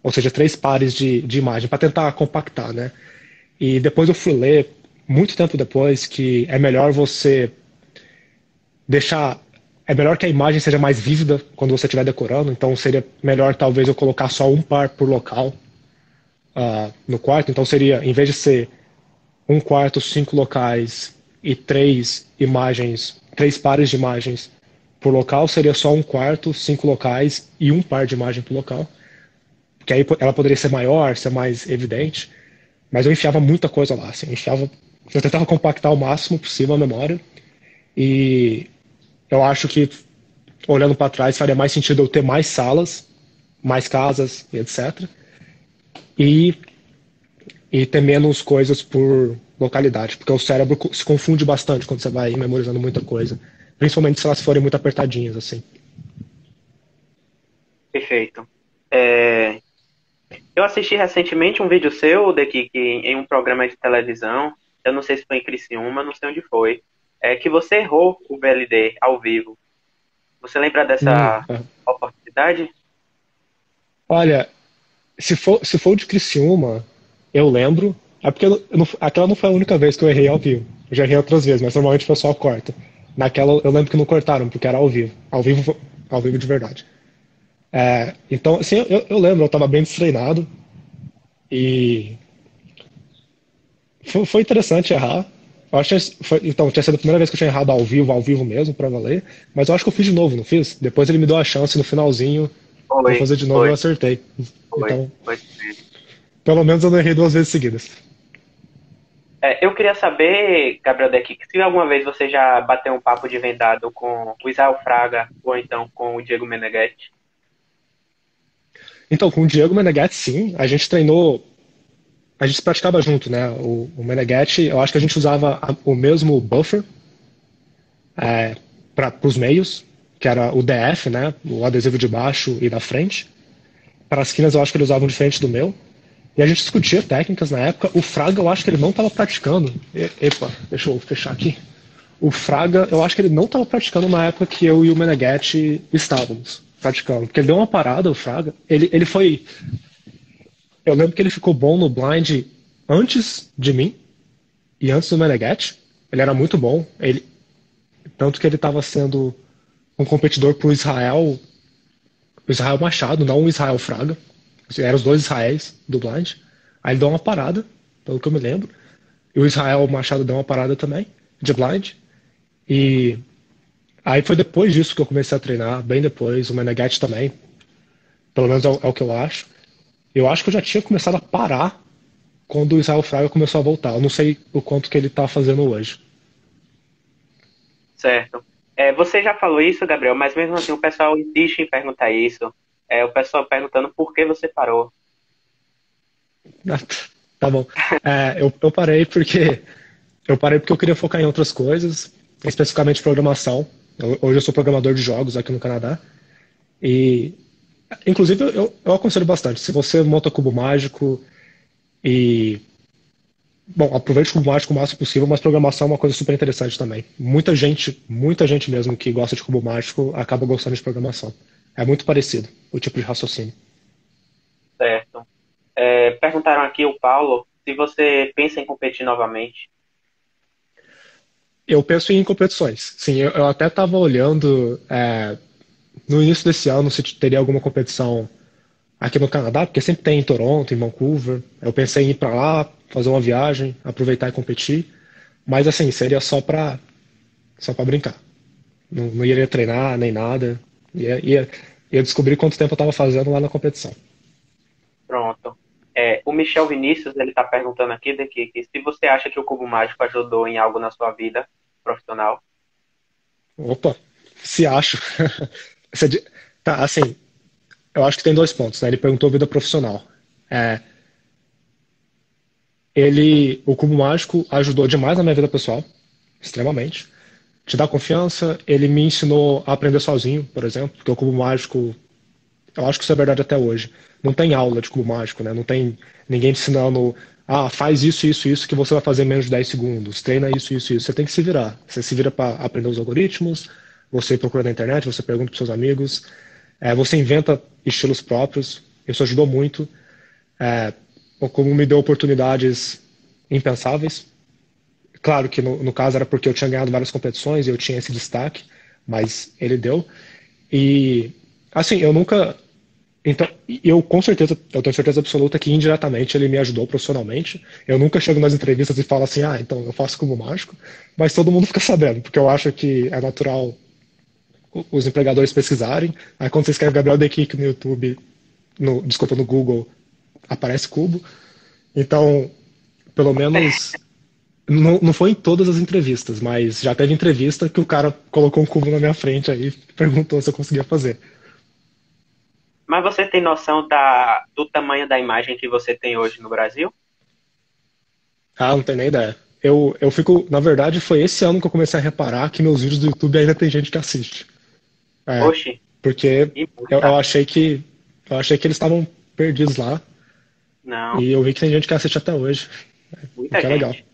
ou seja, 3 pares de imagem para tentar compactar, né? E depois eu fui ler, muito tempo depois, que é melhor você deixar. É melhor que a imagem seja mais vívida quando você estiver decorando, então seria melhor talvez eu colocar só um par por local no quarto. Então seria, em vez de ser um quarto, 5 locais e 3 imagens, 3 pares de imagens por local, seria só um quarto, 5 locais e um par de imagem por local. Que aí ela poderia ser maior, ser mais evidente. Mas eu enfiava muita coisa lá, assim, eu tentava compactar o máximo possível a memória. E eu acho que, olhando para trás, faria mais sentido eu ter mais salas, mais casas e etc. E, e ter menos coisas por localidade, porque o cérebro se confunde bastante quando você vai memorizando muita coisa. Principalmente se elas forem muito apertadinhas, assim.
Perfeito. É, eu assisti recentemente um vídeo seu, de que em um programa de televisão, eu não sei se foi em Criciúma, não sei onde foi, que você errou o VLD ao vivo. Você lembra dessa
É.
oportunidade?
Olha, se for o de Criciúma, eu lembro. É porque aquela não foi a única vez que eu errei ao vivo. Eu já errei outras vezes, mas normalmente o pessoal corta. Naquela eu lembro que não cortaram, porque era ao vivo. Ao vivo de verdade. Então, assim, eu lembro, eu tava bem destreinado e foi interessante errar. Eu acho então, tinha sido a primeira vez que eu tinha errado ao vivo mesmo, pra valer. Mas eu acho que eu fiz de novo, não fiz? Depois ele me deu a chance no finalzinho pra eu
Foi,
fazer de novo e
foi,
eu acertei.
foi,
Então,
foi mesmo.
pelo menos eu não errei 2 vezes seguidas.
Eu queria saber, Gabriel Deck, se alguma vez você já bateu um papo de vendado com o Israel Fraga ou então com o Diego Meneghetti.
Então, com o Diego Meneghetti, sim, a gente treinou, a gente praticava junto, né? O Meneghetti, eu acho que a gente usava o mesmo buffer para os meios, que era o DF, né? O adesivo de baixo e da frente. Para as quinas, eu acho que ele usava um diferente do meu. E a gente discutia técnicas na época. O Fraga, eu acho que ele não estava praticando. Epa, deixa eu fechar aqui. O Fraga, eu acho que ele não estava praticando na época que eu e o Meneghetti estávamos praticando. Porque ele deu uma parada, o Fraga. Ele foi. Eu lembro que ele ficou bom no blind antes de mim e antes do Meneghetti. Ele era muito bom. Tanto que ele estava sendo um competidor pro Israel, o Israel Machado, não o Israel Fraga. Eram os dois Israéis do blind. Aí ele deu uma parada, pelo que eu me lembro. E o Israel Machado deu uma parada também, de blind. E aí foi depois disso que eu comecei a treinar, bem depois, o Meneghetti também. Pelo menos é o que eu acho. Eu acho que eu já tinha começado a parar quando o Israel Fraga começou a voltar. Eu não sei o quanto que ele tá fazendo hoje.
Certo. Você já falou isso, Gabriel, mas mesmo assim o pessoal insiste em perguntar isso. O pessoal perguntando por que você parou.
Tá bom. Eu parei porque eu queria focar em outras coisas, especificamente programação. Hoje eu sou programador de jogos aqui no Canadá. E, inclusive, eu aconselho bastante. Se você monta cubo mágico e. Bom, aproveite o cubo mágico o máximo possível, mas programação é uma coisa super interessante também. Muita gente mesmo que gosta de cubo mágico acaba gostando de programação. É muito parecido o tipo de raciocínio.
Certo. Perguntaram aqui o Paulo se você pensa em competir novamente.
Eu penso em competições. Sim, eu até estava olhando no início desse ano se teria alguma competição aqui no Canadá, porque sempre tem em Toronto, em Vancouver. Eu pensei em ir para lá, fazer uma viagem, aproveitar e competir. Mas assim, seria só para brincar. Não iria treinar nem nada. Ia descobrir quanto tempo eu estava fazendo lá na competição.
Pronto. O Michel Vinícius, ele está perguntando aqui que se você acha que o cubo mágico ajudou em algo na sua vida profissional.
Opa, se acho. Você tá, assim, eu acho que tem 2 pontos, né? Ele perguntou vida profissional. É, o Cubo Mágico ajudou demais na minha vida pessoal, extremamente. Te dá confiança, ele me ensinou a aprender sozinho, por exemplo, porque o Cubo Mágico, eu acho que isso é verdade até hoje. Não tem aula de Cubo Mágico, né? Não tem ninguém te ensinando, faz isso, isso, isso, que você vai fazer em menos de 10 segundos. Treina isso, isso, isso. Você tem que se virar. Você se vira para aprender os algoritmos, você procura na internet, você pergunta para seus amigos, você inventa estilos próprios. Isso ajudou muito. É, como me deu oportunidades. impensáveis. Claro que no caso era porque eu tinha ganhado várias competições e eu tinha esse destaque, mas ele deu. E, assim, eu nunca. Então, eu com certeza, eu tenho certeza absoluta que indiretamente ele me ajudou profissionalmente. Eu nunca chego nas entrevistas e falo assim, então eu faço cubo mágico, mas todo mundo fica sabendo, porque eu acho que é natural os empregadores pesquisarem. Aí quando você escreve Gabriel Dequique no YouTube, desculpa, no Google, aparece cubo. Então, pelo menos, não foi em todas as entrevistas, mas já teve entrevista que o cara colocou um cubo na minha frente aí e perguntou se eu conseguia fazer.
Mas você tem noção do tamanho da imagem que você tem hoje no Brasil?
Ah, não tenho nem ideia. Eu fico, na verdade, foi esse ano que eu comecei a reparar que meus vídeos do YouTube ainda tem gente que assiste. É,
Oxe,
porque
e
eu,
muita.
eu achei que eu achei que eles estavam perdidos lá
Não,
e eu vi que tem gente que assiste até hoje, o
muita
que é legal.
gente.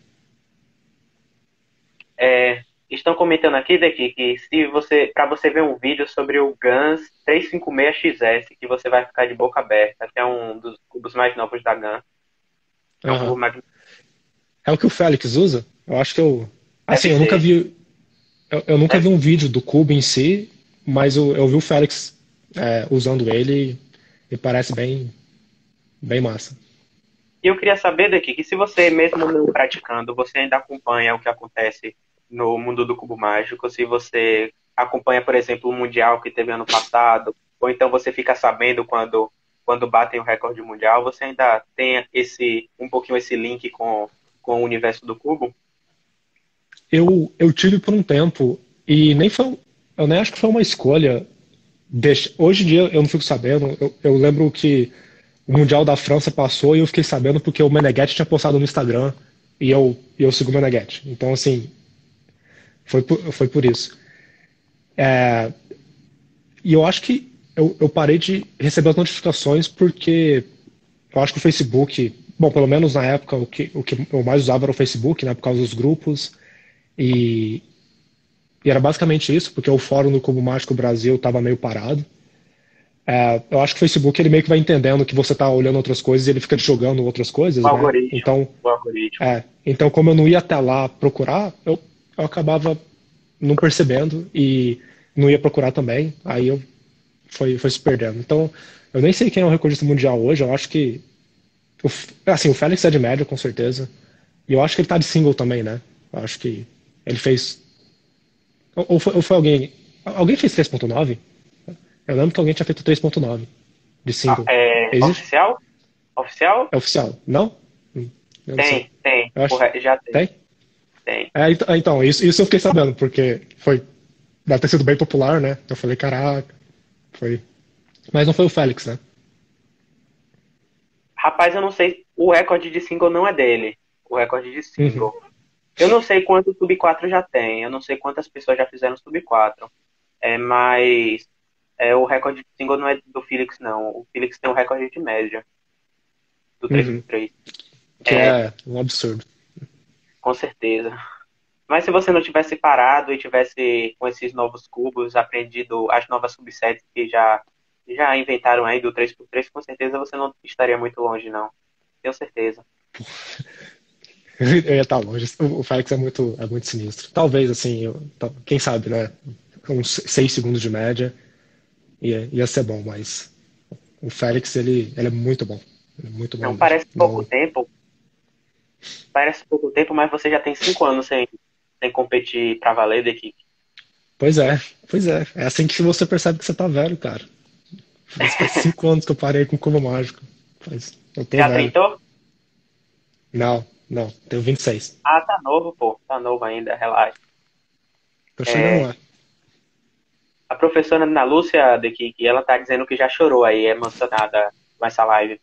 Estão comentando aqui, daqui que se você, para você ver um vídeo sobre o Guns 356XS, que você vai ficar de boca aberta, que é um dos cubos mais novos da Guns. É um cubo
Aham.
magnífico.
É o que o Félix usa? Eu acho que eu. Assim,
Deve
eu nunca
ser.
vi. Eu nunca vi
Deve.
um vídeo do cubo em si, mas eu vi o Félix usando ele e parece bem massa.
E eu queria saber daqui que se você, mesmo não praticando, você ainda acompanha o que acontece no mundo do cubo mágico, se você acompanha, por exemplo, o Mundial que teve ano passado, ou então você fica sabendo quando batem o recorde mundial, você ainda tem um pouquinho esse link com o universo do cubo?
Eu tive por um tempo e nem foi. Eu nem acho que foi uma escolha. Hoje em dia eu não fico sabendo. Eu lembro que o Mundial da França passou e eu fiquei sabendo porque o Meneghetti tinha postado no Instagram e eu sigo o Meneghetti. Então, assim, foi por isso. E eu acho que eu parei de receber as notificações porque eu acho que o Facebook, bom, pelo menos na época, o que eu mais usava era o Facebook, né, por causa dos grupos. E, e era basicamente isso, porque o fórum do Cubo Mágico Brasil estava meio parado. Eu acho que o Facebook ele meio que vai entendendo que você está olhando outras coisas e ele fica te jogando outras
O
coisas, né?
algoritmo.
Então,
O algoritmo.
como eu não ia até lá procurar, eu acabava não percebendo e não ia procurar também. Aí foi se perdendo. Então, eu nem sei quem é o recordista mundial hoje. Eu acho que assim, o Félix é de média, com certeza. E eu acho que ele tá de single também, né? Eu acho que ele fez. Ou foi alguém. Alguém fez 3.9? Eu lembro que alguém tinha feito 3.9 de single. Existe?
Oficial? Oficial?
É oficial? Não? Eu não sei.
Tem.
Eu acho.
Já tem.
Tem?
Tem.
Então, isso eu fiquei sabendo, porque deve ter sido bem popular, né? Eu falei, caraca, foi. Mas não foi o Félix, né?
Rapaz, eu não sei. O recorde de single não é dele. O recorde de
Uhum.
single. Eu não sei quanto o Sub 4 já tem. Eu não sei quantas pessoas já fizeram Sub 4. Mas o recorde de single não é do Felix, não. O Felix tem o recorde de média do
Uhum.
3x3.
Que é um absurdo.
Com certeza. Mas se você não tivesse parado e tivesse com esses novos cubos, aprendido as novas subsets que já inventaram aí do 3x3, com certeza você não estaria muito longe, não. Tenho certeza.
Eu ia estar longe. O Félix é muito sinistro. Talvez, assim, quem sabe, né? Uns 6 segundos de média ia ser bom, mas o Félix, ele é muito bom. Ele é muito bom
Não
mesmo.
parece pouco
Não,
tempo, mas você já tem 5 anos sem competir pra valer da equipe.
pois é, pois é. É assim que você percebe que você tá velho, cara. Faz 5 anos que eu parei com o cubo mágico. Eu tô
Já
velho.
tentou?
Não, tenho 26.
Ah, tá novo, pô. Tá novo ainda, relaxa.
Tô chegando
É,
lá.
a professora Ana Lúcia de que ela tá dizendo que já chorou aí, emocionada com essa live.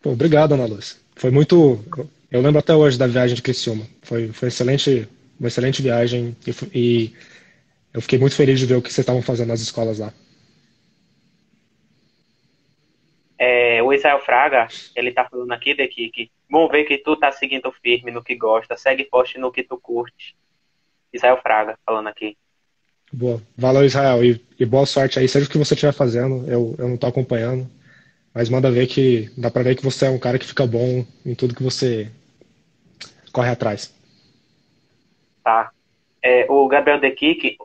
Pô, obrigado, Ana Lúcia. Foi muito. Eu lembro até hoje da viagem de Criciúma. Foi excelente, uma excelente viagem e eu fiquei muito feliz de ver o que vocês estavam fazendo nas escolas lá.
O Israel Fraga, ele tá falando aqui de que bom ver que tu tá seguindo firme no que gosta, segue forte no que tu curte. Israel Fraga falando aqui.
Boa. Valeu, Israel, e boa sorte aí, seja o que você estiver fazendo. Eu não tô acompanhando, mas manda ver que dá pra ver que você é um cara que fica bom em tudo que você corre atrás.
Tá. O Gabriel Dekik,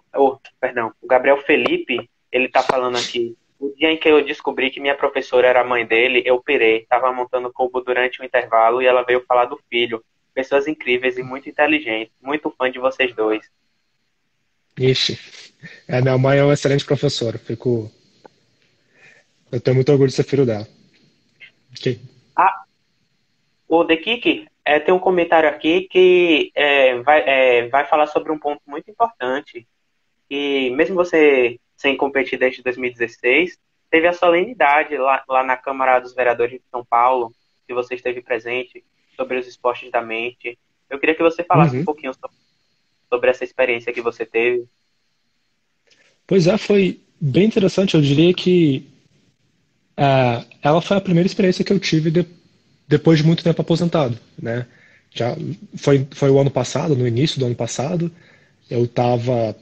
perdão, o Gabriel Felipe, ele tá falando aqui. O dia em que eu descobri que minha professora era a mãe dele, eu pirei. Tava montando cubo durante o intervalo e ela veio falar do filho. Pessoas incríveis e muito inteligentes. Muito fã de vocês dois.
Ixi, minha mãe é uma excelente professora. Eu tenho muito orgulho de ser filho dela. Ok.
Ah, o Dekik, tem um comentário aqui que vai falar sobre um ponto muito importante. E mesmo você sem competir desde 2016, teve a solenidade lá na Câmara dos Vereadores de São Paulo, que você esteve presente, sobre os esportes da mente. Eu queria que você falasse um
Uhum.
pouquinho sobre essa experiência que você teve.
Pois é, foi bem interessante. Eu diria que ela foi a primeira experiência que eu tive depois de muito tempo aposentado, né? Já foi o ano passado, no início do ano passado, eu estava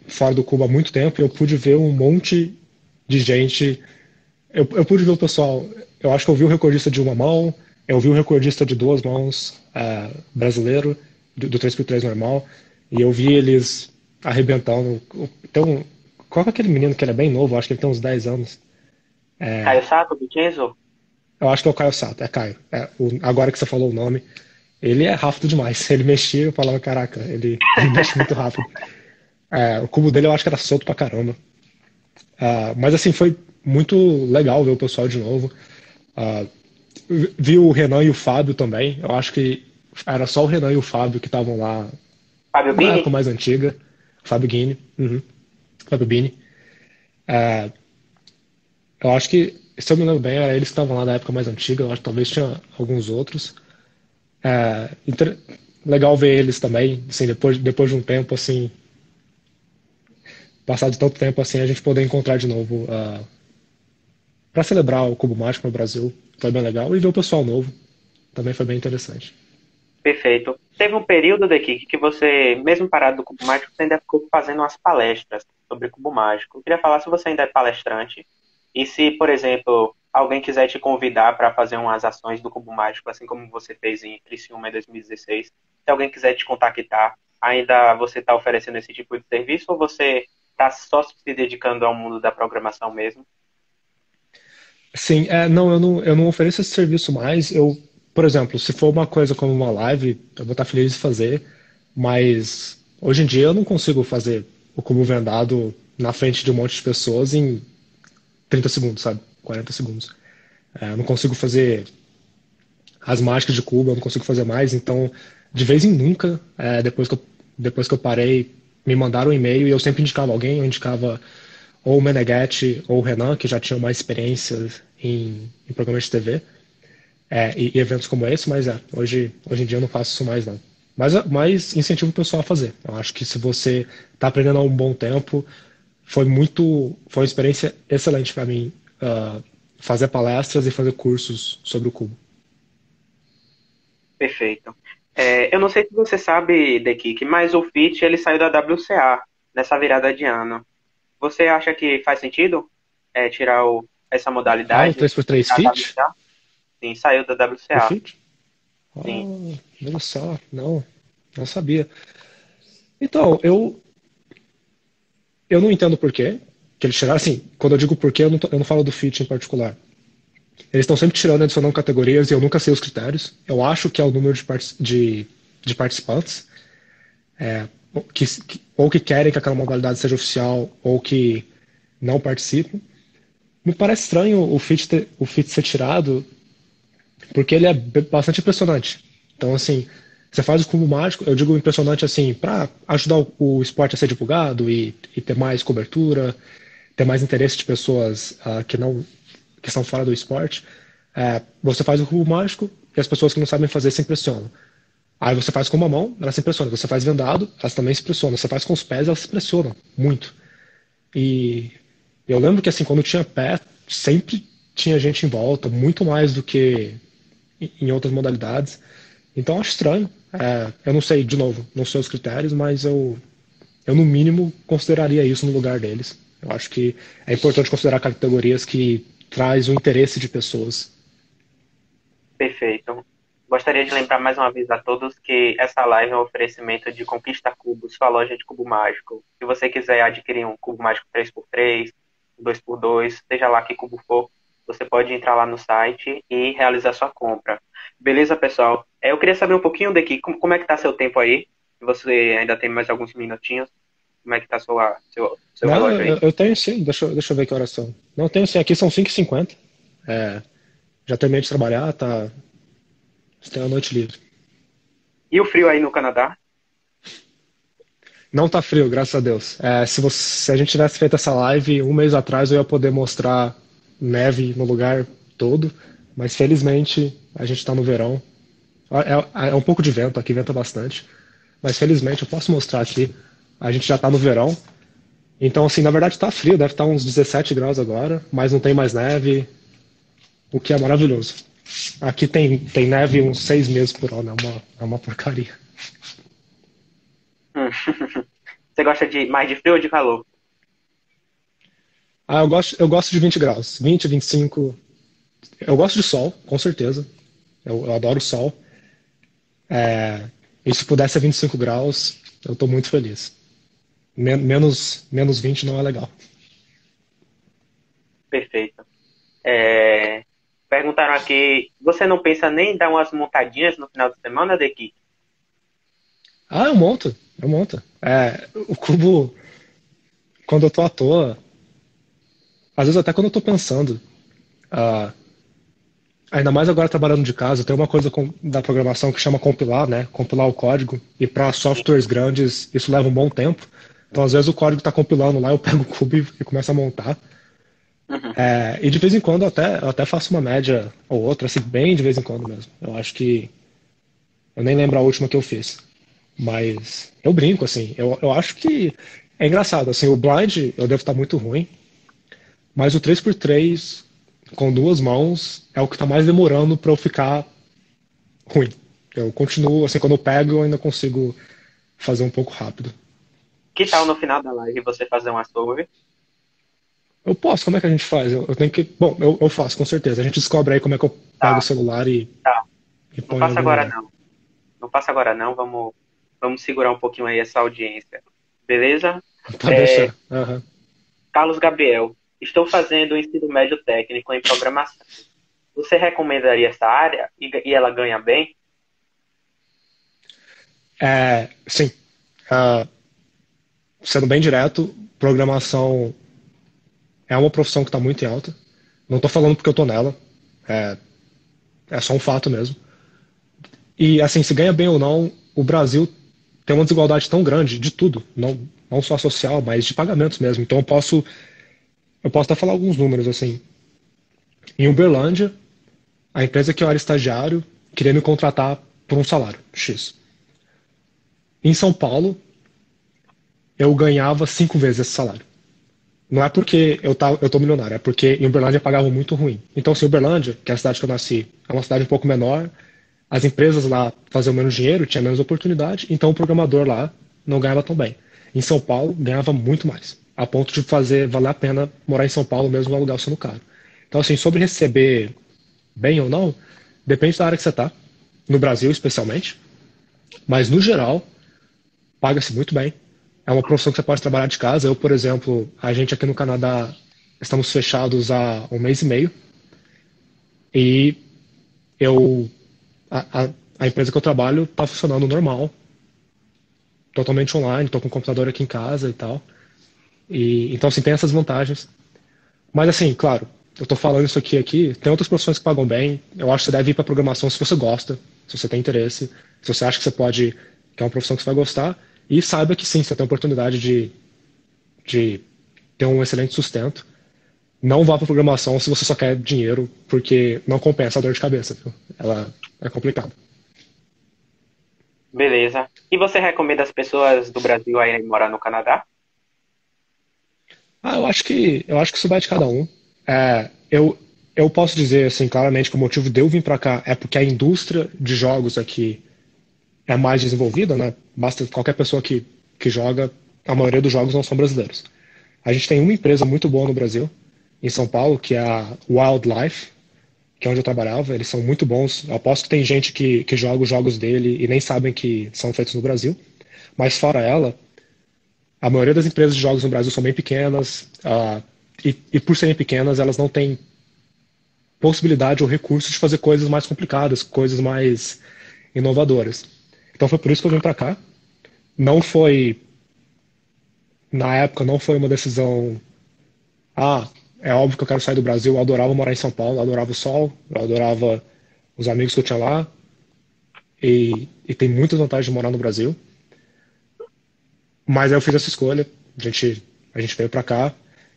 fora do Cuba há muito tempo e eu pude ver um monte de gente. Eu pude ver o pessoal. Eu acho que eu vi o recordista de uma mão, eu vi o recordista de duas mãos brasileiro, do 3x3 normal, e eu vi eles arrebentando. Então, qual é aquele menino que ele é bem novo? Acho que ele tem uns 10 anos.
Caio Sato, Vincenzo?
Eu acho que é o Caio Sato, é Caio. Agora que você falou o nome, ele é rápido demais. Ele mexia, eu falava, caraca, ele mexe muito rápido. O cubo dele eu acho que era solto pra caramba. Mas assim, foi muito legal ver o pessoal de novo. Ah, Vi o Renan e o Fábio também. Eu acho que era só o Renan e o Fábio que estavam lá
Fábio
na época
Bini?
mais antiga. Fábio Guini. Uhum. Fábio Bini. Eu acho que, se eu me lembro bem, era eles que estavam lá na época mais antiga. Eu acho que talvez tinha alguns outros. É, inter- Legal ver eles também, assim, depois de um tempo, assim, passado tanto tempo assim, a gente poder encontrar de novo para celebrar o Cubo Mágico no Brasil. Foi bem legal. E ver o pessoal novo também foi bem interessante.
Perfeito. Teve um período daqui que você, mesmo parado do Cubo Mágico, você ainda ficou fazendo umas palestras sobre Cubo Mágico. Eu queria falar se você ainda é palestrante e se, por exemplo, alguém quiser te convidar para fazer umas ações do Cubo Mágico, assim como você fez em Criciúma em 2016, se alguém quiser te contactar, ainda você está oferecendo esse tipo de serviço ou você está só se dedicando ao mundo da programação mesmo?
Sim, não, eu não ofereço esse serviço mais. Por exemplo, se for uma coisa como uma live, eu vou estar feliz de fazer, mas hoje em dia eu não consigo fazer o cubo vendado na frente de um monte de pessoas em 30 segundos, sabe? 40 segundos. Eu não consigo fazer as mágicas de cubo, eu não consigo fazer mais, então, de vez em nunca, depois que eu parei, me mandaram um e-mail e eu sempre indicava alguém, eu indicava ou o Meneghetti ou o Renan, que já tinham mais experiência em programas de TV, e eventos como esse, mas hoje em dia eu não faço isso mais não. Mas incentivo o pessoal a fazer. Eu acho que se você está aprendendo há um bom tempo, foi uma experiência excelente para mim fazer palestras e fazer cursos sobre o cubo.
Perfeito. Eu não sei se você sabe, Dekik, mas o Fit ele saiu da WCA nessa virada de ano. Você acha que faz sentido tirar essa
Ah, o
modalidade
3x3
da
Fit?
WCA? Sim, saiu da
O
WCA.
Fit?
Sim.
Olha só, não sabia. Então, eu não entendo por quê que eles tiraram. Assim, quando eu digo por quê, eu não falo do Fit em particular. Eles estão sempre tirando, adicionando categorias e eu nunca sei os critérios. Eu acho que é o número de participantes, ou que querem que aquela modalidade seja oficial ou que não participam. Me parece estranho o Fit ser tirado, porque ele é bastante impressionante. Então, assim, você faz o cubo mágico, eu digo impressionante assim, para ajudar o esporte a ser divulgado e ter mais cobertura, ter mais interesse de pessoas que estão fora do esporte. Você faz o cubo mágico e as pessoas que não sabem fazer se impressionam. Aí você faz com uma mão, elas se impressionam. Você faz vendado, elas também se impressionam. Você faz com os pés, elas se impressionam muito. E eu lembro que assim, quando tinha pé, sempre tinha gente em volta, muito mais do que em outras modalidades. Então eu acho estranho. Eu não sei, de novo, não sei os critérios, mas eu no mínimo consideraria isso no lugar deles. Eu acho que é importante considerar categorias que traz o interesse de pessoas.
Perfeito. Gostaria de lembrar mais uma vez a todos que essa live é um oferecimento de Conquista Cubos, sua loja de cubo mágico. Se você quiser adquirir um cubo mágico 3x3, 2x2, seja lá que cubo for, você pode entrar lá no site e realizar sua compra. Beleza, pessoal? Eu queria saber um pouquinho daqui, como é que tá seu tempo aí? Se você ainda tem mais alguns minutinhos, como é que tá seu
Não,
relógio aí?
eu tenho sim, deixa eu ver que horas são. Não, eu tenho sim, aqui são 5h50. É, já terminei de trabalhar, tá? Tenho a noite livre.
E o frio aí no Canadá?
Não tá frio, graças a Deus. Se a gente tivesse feito essa live um mês atrás, eu ia poder mostrar neve no lugar todo, mas felizmente a gente tá no verão. É um pouco de vento, aqui venta bastante, mas felizmente eu posso mostrar aqui. A gente já tá no verão, então assim, na verdade tá frio, deve estar uns 17 graus agora, mas não tem mais neve, o que é maravilhoso. Aqui tem neve uns 6 meses por ano, é uma porcaria.
Hum. Você gosta de mais de frio ou de calor?
Ah, eu gosto de 20 graus, 20, 25. Eu gosto de sol, com certeza. Eu adoro o sol. E se puder ser 25 graus, eu tô muito feliz. Menos 20 não é legal.
Perfeito. É, perguntaram aqui, você não pensa nem em dar umas montadinhas no final de semana, Daqui?
Ah, eu monto. O cubo, quando eu tô à toa, às vezes até quando eu tô pensando, ah, ainda mais agora trabalhando de casa, tem uma coisa da programação que chama compilar, né? Compilar o código. E para softwares grandes, isso leva um bom tempo. Então, às vezes, o código está compilando lá, eu pego o cubo e começo a montar. E de vez em quando eu até faço uma média ou outra, assim, bem de vez em quando mesmo. Eu acho que. Eu nem lembro a última que eu fiz. Mas eu brinco, assim. Eu acho que é engraçado. Assim, o blind eu devo estar muito ruim, mas o 3x3 com duas mãos é o que está mais demorando para eu ficar ruim. Eu continuo, assim, quando eu pego, eu ainda consigo fazer um pouco rápido.
Que tal no final da live você fazer uma solve?
Eu posso, como é que a gente faz? Eu tenho que. Bom, eu faço, com certeza. A gente descobre aí como é que eu pego o
Tá,
celular
tá.
e
Não
põe em
faça
algum
agora
lugar.
não. Não faça agora não. Vamos segurar um pouquinho aí essa audiência. Beleza?
Pode
É,
deixar. Aham.
Carlos Gabriel, estou fazendo o ensino médio técnico em programação. Você recomendaria essa área e ela ganha bem?
Sim. Ah, sendo bem direto, programação é uma profissão que está muito em alta. Não estou falando porque eu estou nela. É, é só um fato mesmo. E, assim, se ganha bem ou não, o Brasil tem uma desigualdade tão grande de tudo. Não só social, mas de pagamentos mesmo. Então eu posso até falar alguns números, assim. Em Uberlândia, a empresa que eu era estagiário queria me contratar por um salário X. Em São Paulo, eu ganhava 5 vezes esse salário. Não é porque eu tô milionário, é porque em Uberlândia pagavam muito ruim. Então, se Uberlândia, que é a cidade que eu nasci, é uma cidade um pouco menor, as empresas lá faziam menos dinheiro, tinha menos oportunidade, então o programador lá não ganhava tão bem. Em São Paulo, ganhava muito mais, a ponto de fazer valer a pena morar em São Paulo mesmo o aluguel sendo caro. Então, assim, sobre receber bem ou não, depende da área que você está, no Brasil especialmente, mas no geral, paga-se muito bem. É uma profissão que você pode trabalhar de casa. Eu, por exemplo, a gente aqui no Canadá estamos fechados há um mês e meio e eu a empresa que eu trabalho está funcionando normal, totalmente online, estou com o computador aqui em casa e tal. E então assim tem essas vantagens. Mas assim, claro, eu estou falando isso aqui, tem outras profissões que pagam bem. Eu acho que você deve ir para programação se você gosta, se você tem interesse, se você acha que você pode, que é uma profissão que você vai gostar. E saiba que sim, você tem a oportunidade de ter um excelente sustento. Não vá para programação se você só quer dinheiro, porque não compensa a dor de cabeça, viu? Ela é complicada.
Beleza. E você recomenda as pessoas do Brasil a irem morar no Canadá?
Eu acho que isso vai de cada um. Eu posso dizer assim claramente que o motivo de eu vir para cá é porque a indústria de jogos aqui é mais desenvolvida, né? Basta qualquer pessoa que joga, a maioria dos jogos não são brasileiros. A gente tem uma empresa muito boa no Brasil, em São Paulo, que é a Wildlife, que é onde eu trabalhava, eles são muito bons. Eu aposto que tem gente que joga os jogos dele e nem sabem que são feitos no Brasil. Mas fora ela, a maioria das empresas de jogos no Brasil são bem pequenas, e por serem pequenas, elas não têm possibilidade ou recurso de fazer coisas mais complicadas, coisas mais inovadoras. Então foi por isso que eu vim para cá. Não foi, na época, não foi uma decisão, ah, é óbvio que eu quero sair do Brasil. Eu adorava morar em São Paulo, eu adorava o sol, eu adorava os amigos que eu tinha lá, e tem muitas vantagens de morar no Brasil. Mas aí eu fiz essa escolha, a gente veio para cá,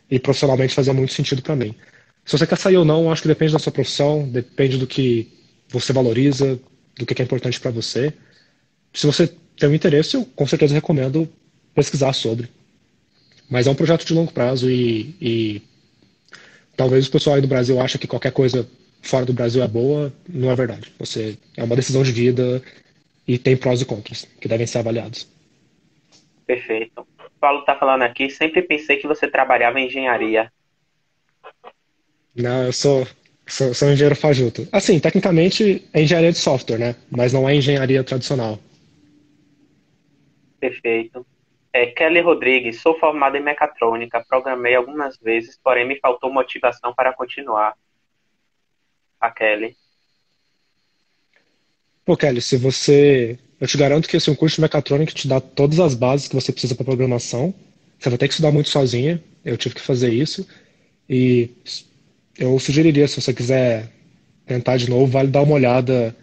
e profissionalmente fazia muito sentido para mim. Se você quer sair ou não, acho que depende da sua profissão, depende do que você valoriza, do que é importante para você. Se você tem um interesse, eu com certeza recomendo pesquisar sobre. Mas é um projeto de longo prazo e talvez o pessoal aí do Brasil ache que qualquer coisa fora do Brasil é boa. Não é verdade. É uma decisão de vida e tem prós e contras que devem ser avaliados.
Perfeito. O Paulo está falando aqui, sempre pensei que você trabalhava em engenharia.
Não, eu sou engenheiro fajuto. Assim, tecnicamente é engenharia de software, né? Mas não é engenharia tradicional.
Perfeito. Kelly Rodrigues, sou formada em mecatrônica, programei algumas vezes, porém me faltou motivação para continuar. A Kelly.
Pô, Kelly, se você. Eu te garanto que esse é um curso de mecatrônica que te dá todas as bases que você precisa para programação. Você vai ter que estudar muito sozinha. Eu tive que fazer isso. E eu sugeriria, se você quiser tentar de novo, vale dar uma olhada.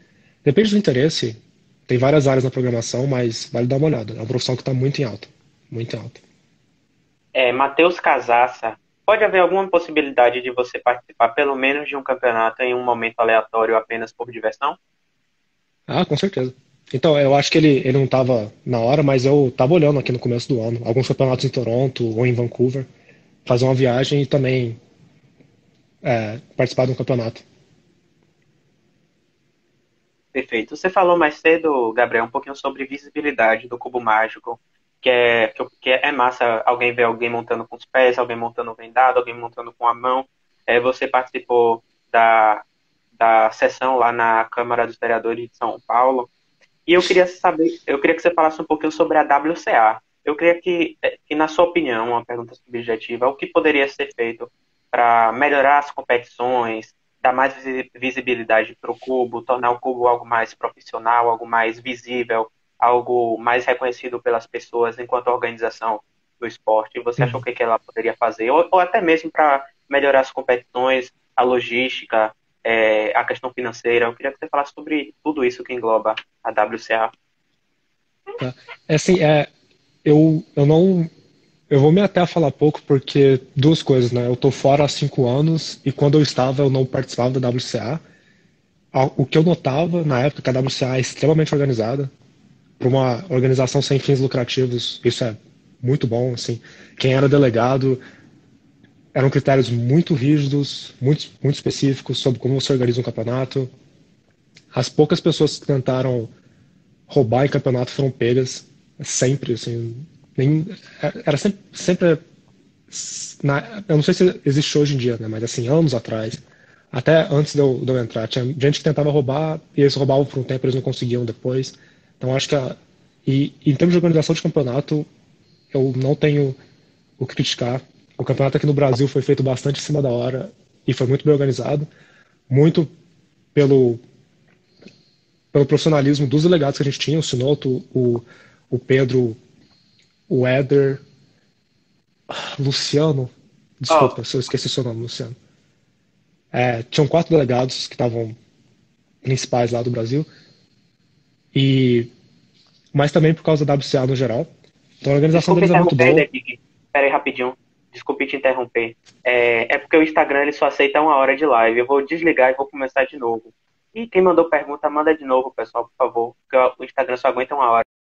Depende do interesse. Tem várias áreas na programação, mas vale dar uma olhada. É uma profissão que está muito em alta. Muito em alta.
Matheus Casaça, pode haver alguma possibilidade de você participar pelo menos de um campeonato em um momento aleatório apenas por diversão?
Ah, com certeza. Então, eu acho que ele não estava na hora, mas eu estava olhando aqui no começo do ano. Alguns campeonatos em Toronto ou em Vancouver. Fazer uma viagem e também participar de um campeonato.
Perfeito. Você falou mais cedo, Gabriel, um pouquinho sobre visibilidade do cubo mágico, que é massa alguém ver alguém montando com os pés, alguém montando vendado, alguém montando com a mão. Você participou da sessão lá na Câmara dos Vereadores de São Paulo. E eu queria que você falasse um pouquinho sobre a WCA. Eu queria que, na sua opinião, uma pergunta subjetiva, o que poderia ser feito para melhorar as competições, dar mais visibilidade para o cubo, tornar o cubo algo mais profissional, algo mais visível, algo mais reconhecido pelas pessoas enquanto organização do esporte? Você achou
Uhum.
que ela poderia fazer? Ou até mesmo para melhorar as competições, a logística, a questão financeira? Eu queria que você falasse sobre tudo isso que engloba a WCA.
Tá. É assim, eu não. Eu vou me até a falar pouco porque duas coisas, né? Eu tô fora há 5 anos e quando eu estava eu não participava da WCA. O que eu notava na época que a WCA é extremamente organizada. Para uma organização sem fins lucrativos, isso é muito bom, assim. Quem era delegado eram critérios muito rígidos, muito específicos sobre como você organiza um campeonato. As poucas pessoas que tentaram roubar em campeonato foram pegas, sempre, assim, era sempre eu não sei se existe hoje em dia, né, mas assim, anos atrás, até antes de eu entrar, tinha gente que tentava roubar e eles roubavam por um tempo, eles não conseguiam depois. Então acho que e em termos de organização de campeonato, eu não tenho o que criticar. O campeonato aqui no Brasil foi feito bastante em cima da hora e foi muito bem organizado, muito pelo profissionalismo dos delegados que a gente tinha, o Sinoto, o Pedro, o Éder, Luciano,
Oh,
desculpa se eu esqueci seu nome, Luciano. Tinham 4 delegados que estavam principais lá do Brasil, e mas também por causa da WCA no geral. Então a organização
desculpe
deles é muito
interromper,
boa.
David. Espera aí rapidinho. Desculpe te interromper. É porque o Instagram ele só aceita 1 hora de live. Eu vou desligar e vou começar de novo. E quem mandou pergunta, manda de novo, pessoal, por favor. Porque o Instagram só aguenta 1 hora.